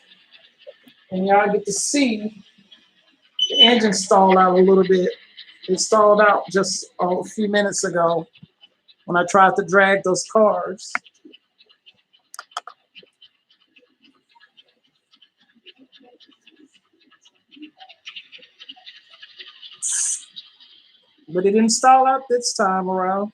and y'all get to see the engine stall out a little bit. It stalled out just a few minutes ago when I tried to drag those cars. But it didn't stall out this time around.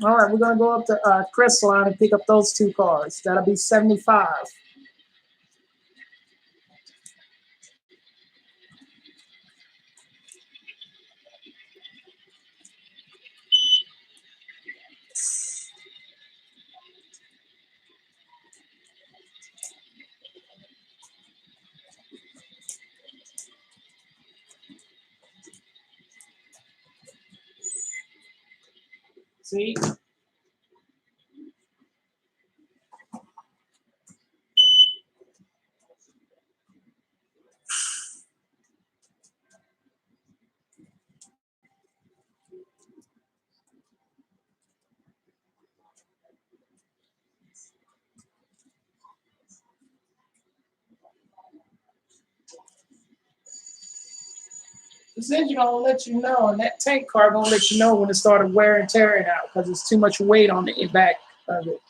All right, we're going to go up to Crestline and pick up those two cars. That'll be 75. See? This engine gonna let you know, and that tank car gonna let you know when it started wearing and tearing out because it's too much weight on the back of it.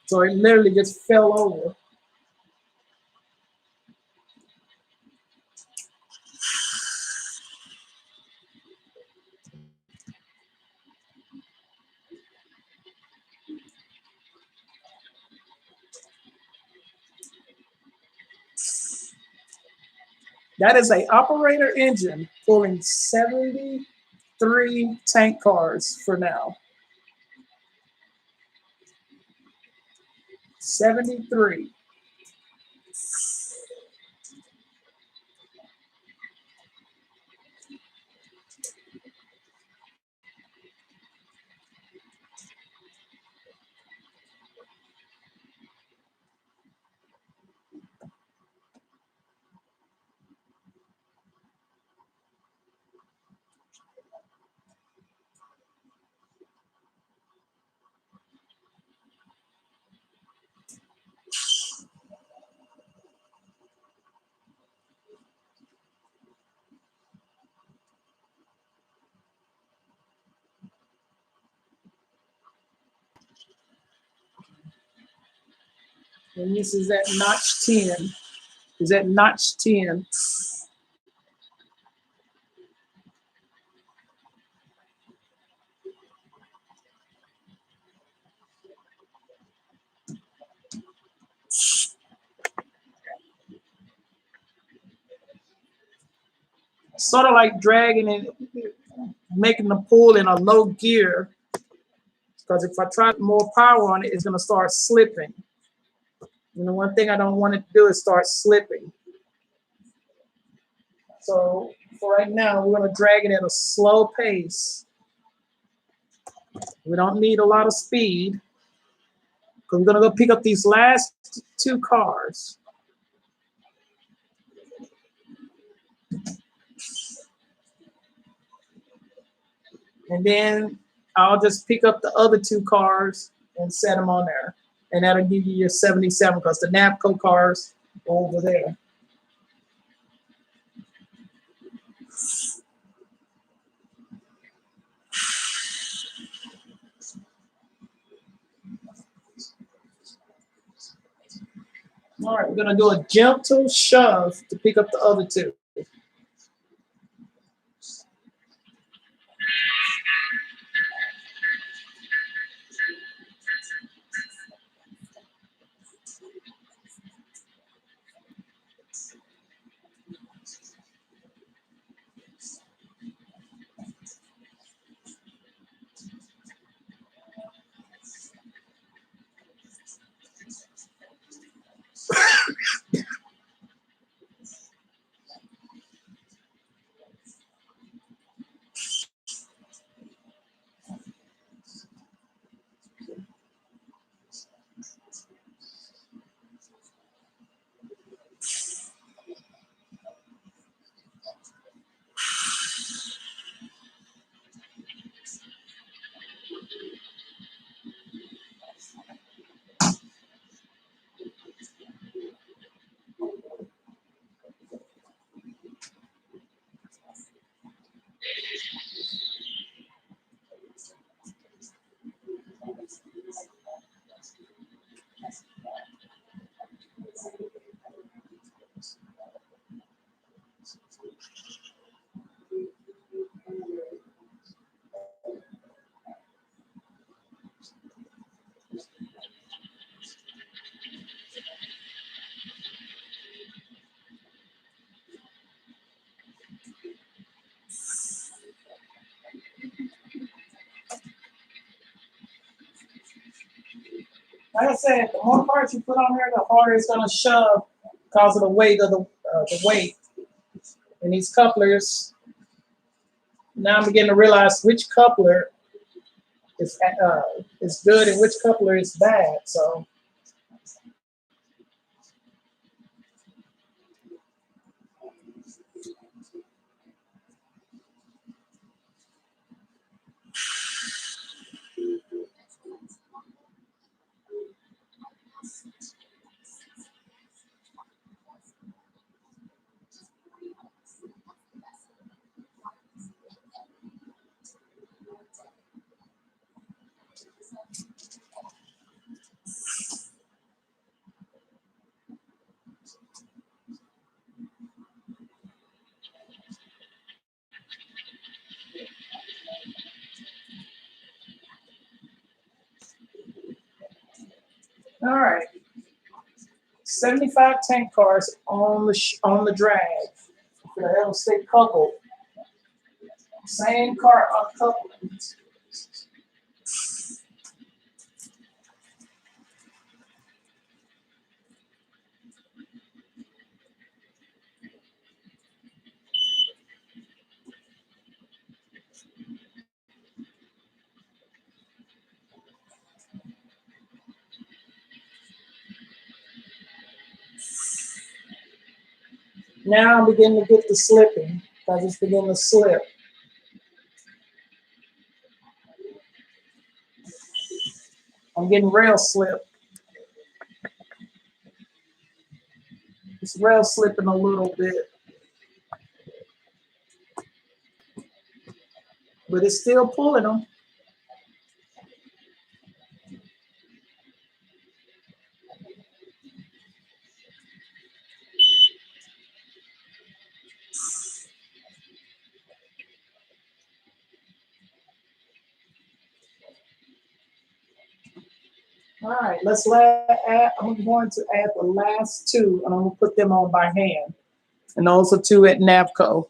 So it literally just fell over. That is a operator engine pulling 73 tank cars for now. 73. And this is at notch 10. Is at notch 10. Sort of like dragging it, making the pull in a low gear. Because if I try more power on it, it's going to start slipping. And the one thing I don't want it to do is start slipping. So for right now, we're gonna drag it at a slow pace. We don't need a lot of speed. I'm gonna go pick up these last two cars. And then I'll just pick up the other two cars and set them on there. And that'll give you your 77 because the NAPCO cars are over there. All right, we're gonna do a gentle shove to pick up the other two. Like I said, the more parts you put on here, the harder it's gonna shove because of the weight of the weight. And these couplers, now I'm beginning to realize which coupler is good and which coupler is bad. So all right, 75 tank cars on the drag. They'll stay coupled. Same car uncoupled. Now I'm beginning to get the slipping because it's beginning to slip. I'm getting rail slip. It's rail slipping a little bit, but it's still pulling them. All right, I'm going to add the last two, and I'm going to put them on by hand. And those are two at NAPCO.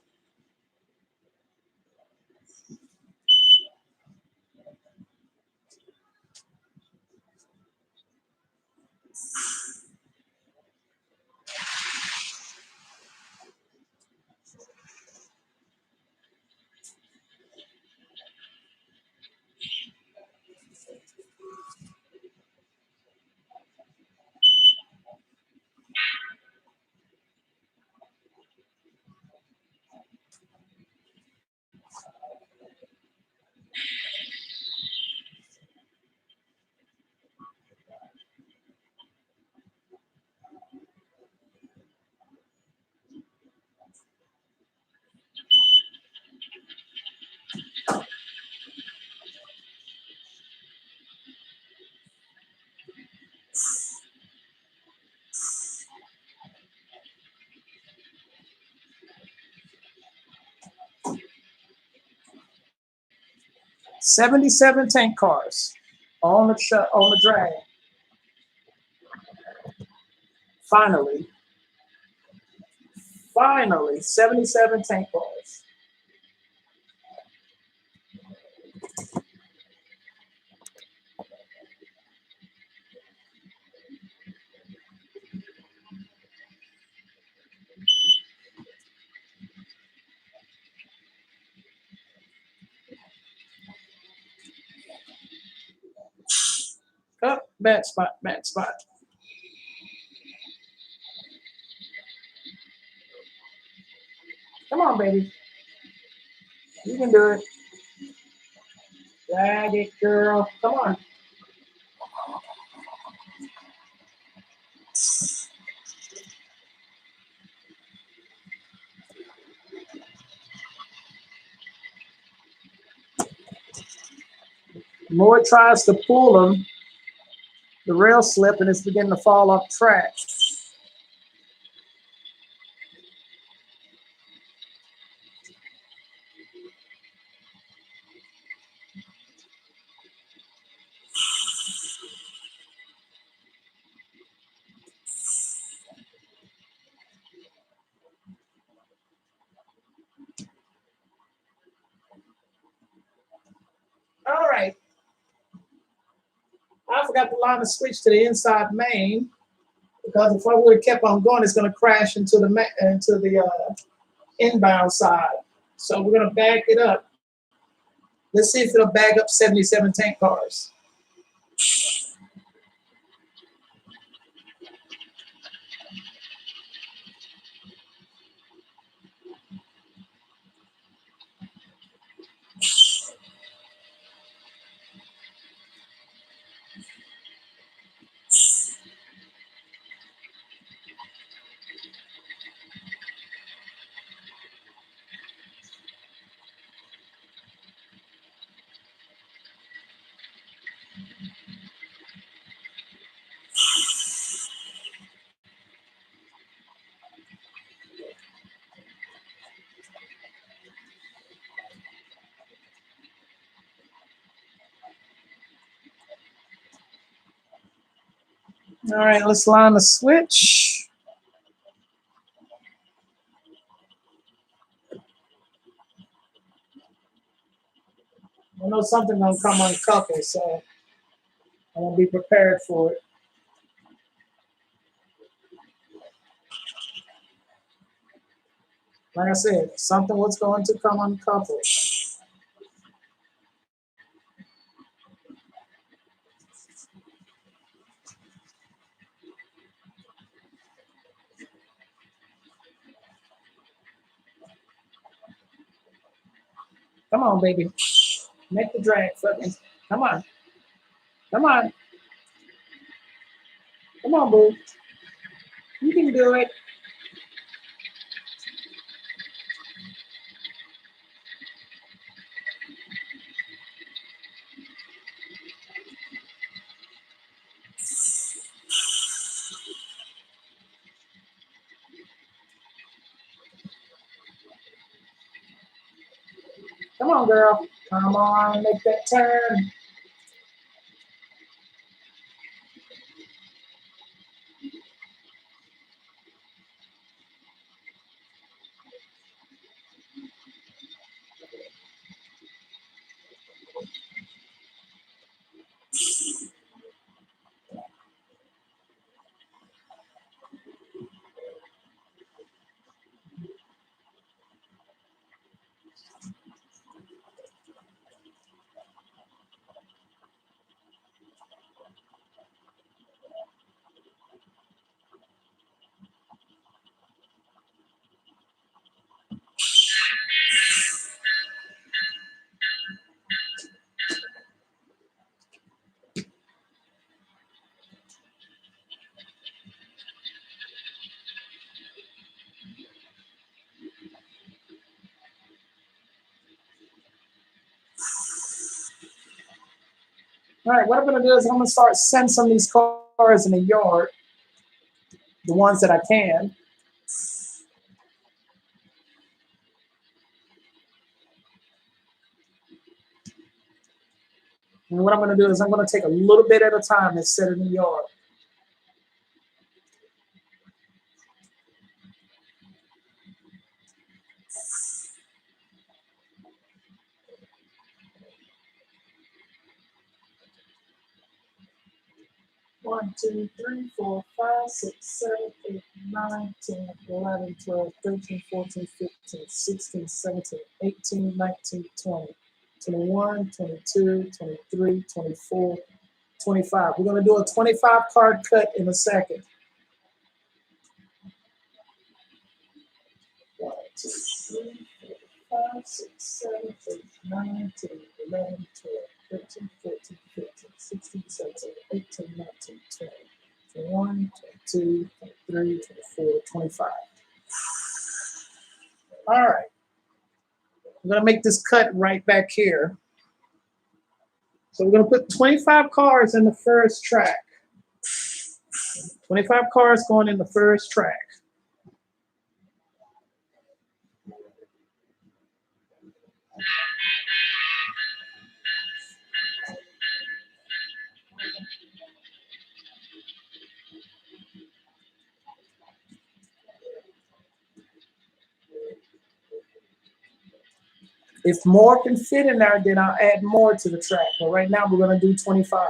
77 tank cars on the drag. Finally, 77 tank cars. Oh, bad spot, bad spot. Come on, baby. You can do it. Drag it, girl. Come on. The more it tries to pull them, the rail slip and it's beginning to fall off track. All right. I forgot to line the switch to the inside main because if I would have kept on going, it's going to crash into the inbound side. So we're going to back it up. Let's see if it'll bag up 77 tank cars. All right, let's line the switch. I know something's gonna come uncoupled, so I'm gonna be prepared for it. Like I said, something was going to come uncoupled. Come on, baby. Make the drag for me. Come on. Come on. Come on, boo. You can do it. Come on, girl. Come on, make that turn. All right, what I'm gonna do is I'm gonna start sending some of these cars in the yard, the ones that I can. And what I'm going to do is I'm going to take a little bit at a time and set it in the yard. One, 2, 3, 4, 5, 6, 7, 8, 9, 10, 11, 12, 13, 14, 15, 16, 17, 18, 19, 20, 21, 22, 23, 24, 25. We're going to do a 25 card cut in a second. 1, 2, 3, 4, 5, 6, 7, 8, 9, 10, 11, 12, 13, 14, 15, 16, 17, 18, 19, 20. 21, 22, 23, 24, 25. All right. I'm going to make this cut right back here. So we're going to put 25 cards in the first track. 25 cards going in the first track. If more can fit in there, then I'll add more to the track. But right now, we're going to do 25.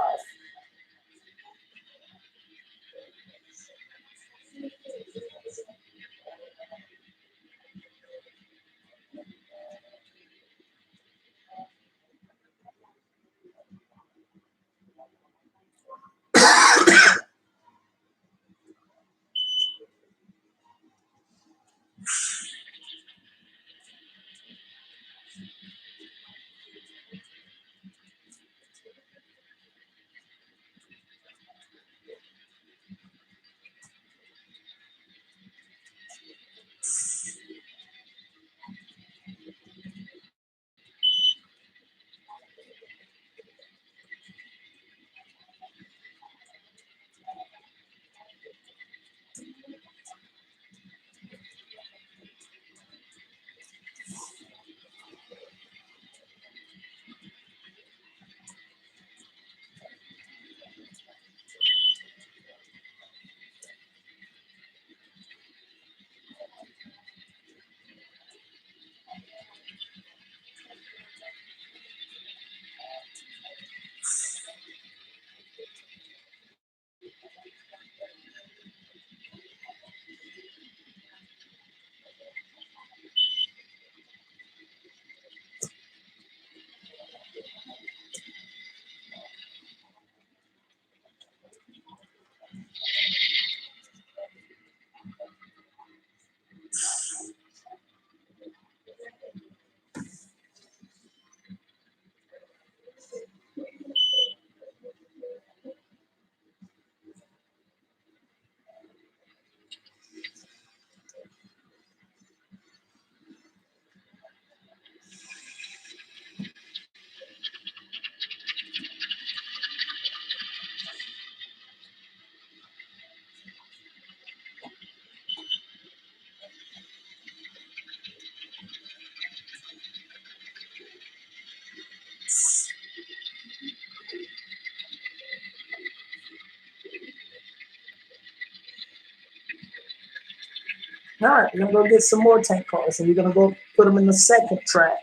All right, we're going to go get some more tank cards, and we're going to go put them in the second track.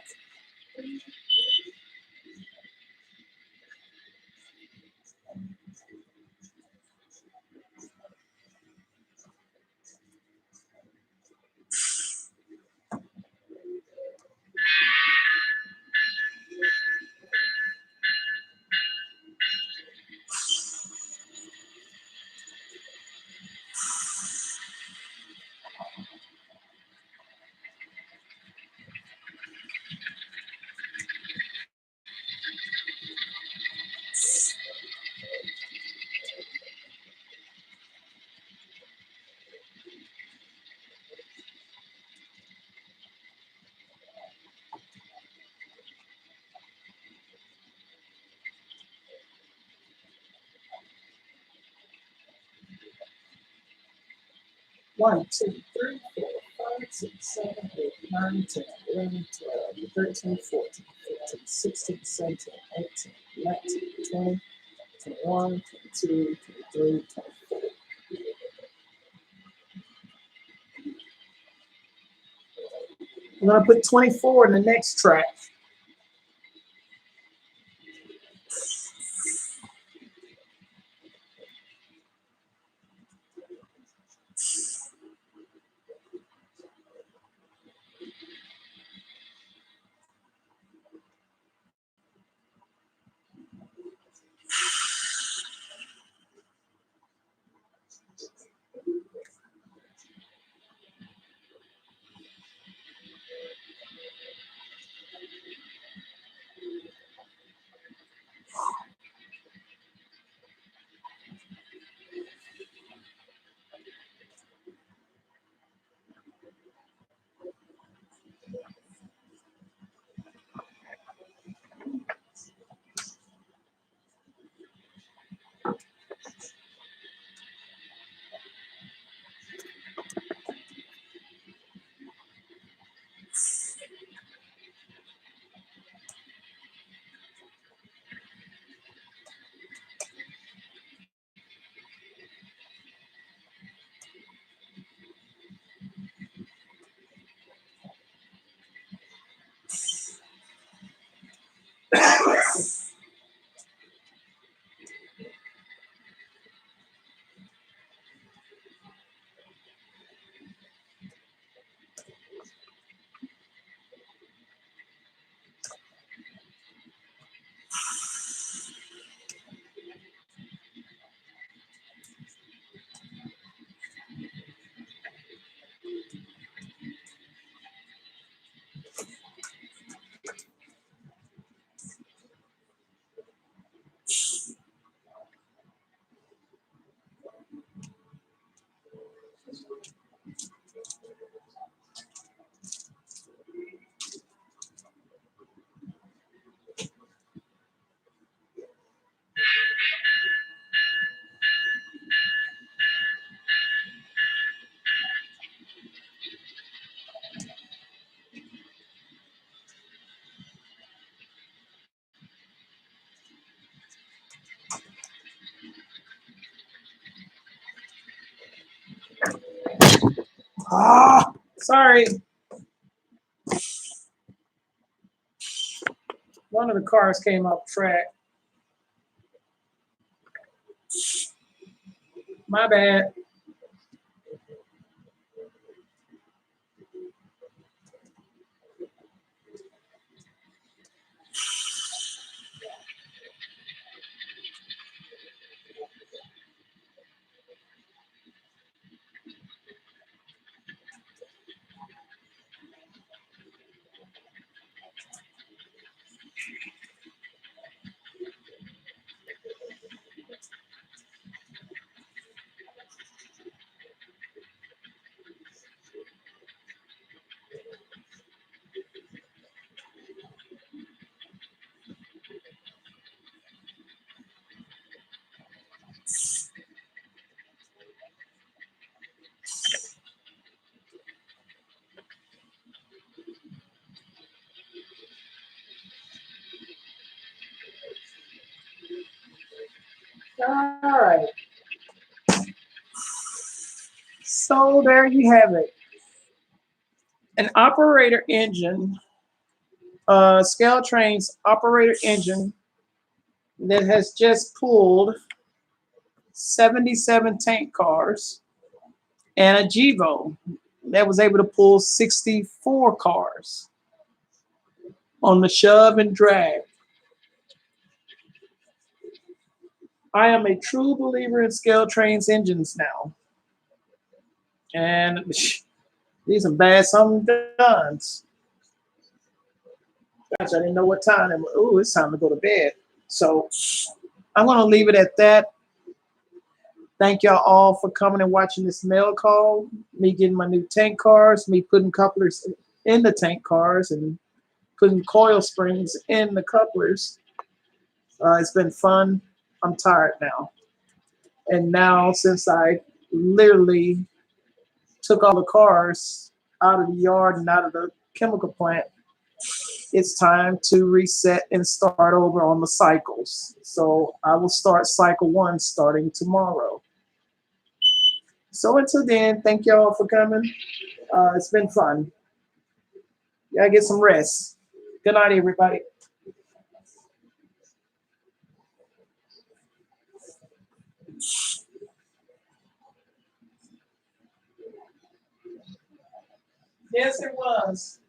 One, 2, 3, 4, 5, 6, 7, 8, 9, 10, 11, 12, 13, 14, 15, 16, 17, 18, 20, 21, 22, 23, 24. I'm going to put 24 in the next track. Sorry. One of the cars came off track. My bad. All right. So there you have it. An operator engine, Scale Train's operator engine that has just pulled 77 tank cars, and a Gevo that was able to pull 64 cars on the shove and drag. I am a true believer in Scale Train's engines now. And these are bad some guns. Gosh, I didn't know what time. Oh, it's time to go to bed. So I'm going to leave it at that. Thank y'all all for coming and watching this mail call. Me getting my new tank cars, me putting couplers in the tank cars, and putting coil springs in the couplers. It's been fun. I'm tired now. And now, since I literally took all the cars out of the yard and out of the chemical plant, it's time to reset and start over on the cycles. So I will start cycle one starting tomorrow. So until then, thank y'all for coming. It's been fun. Y'all get some rest. Good night, everybody. Yes, it was.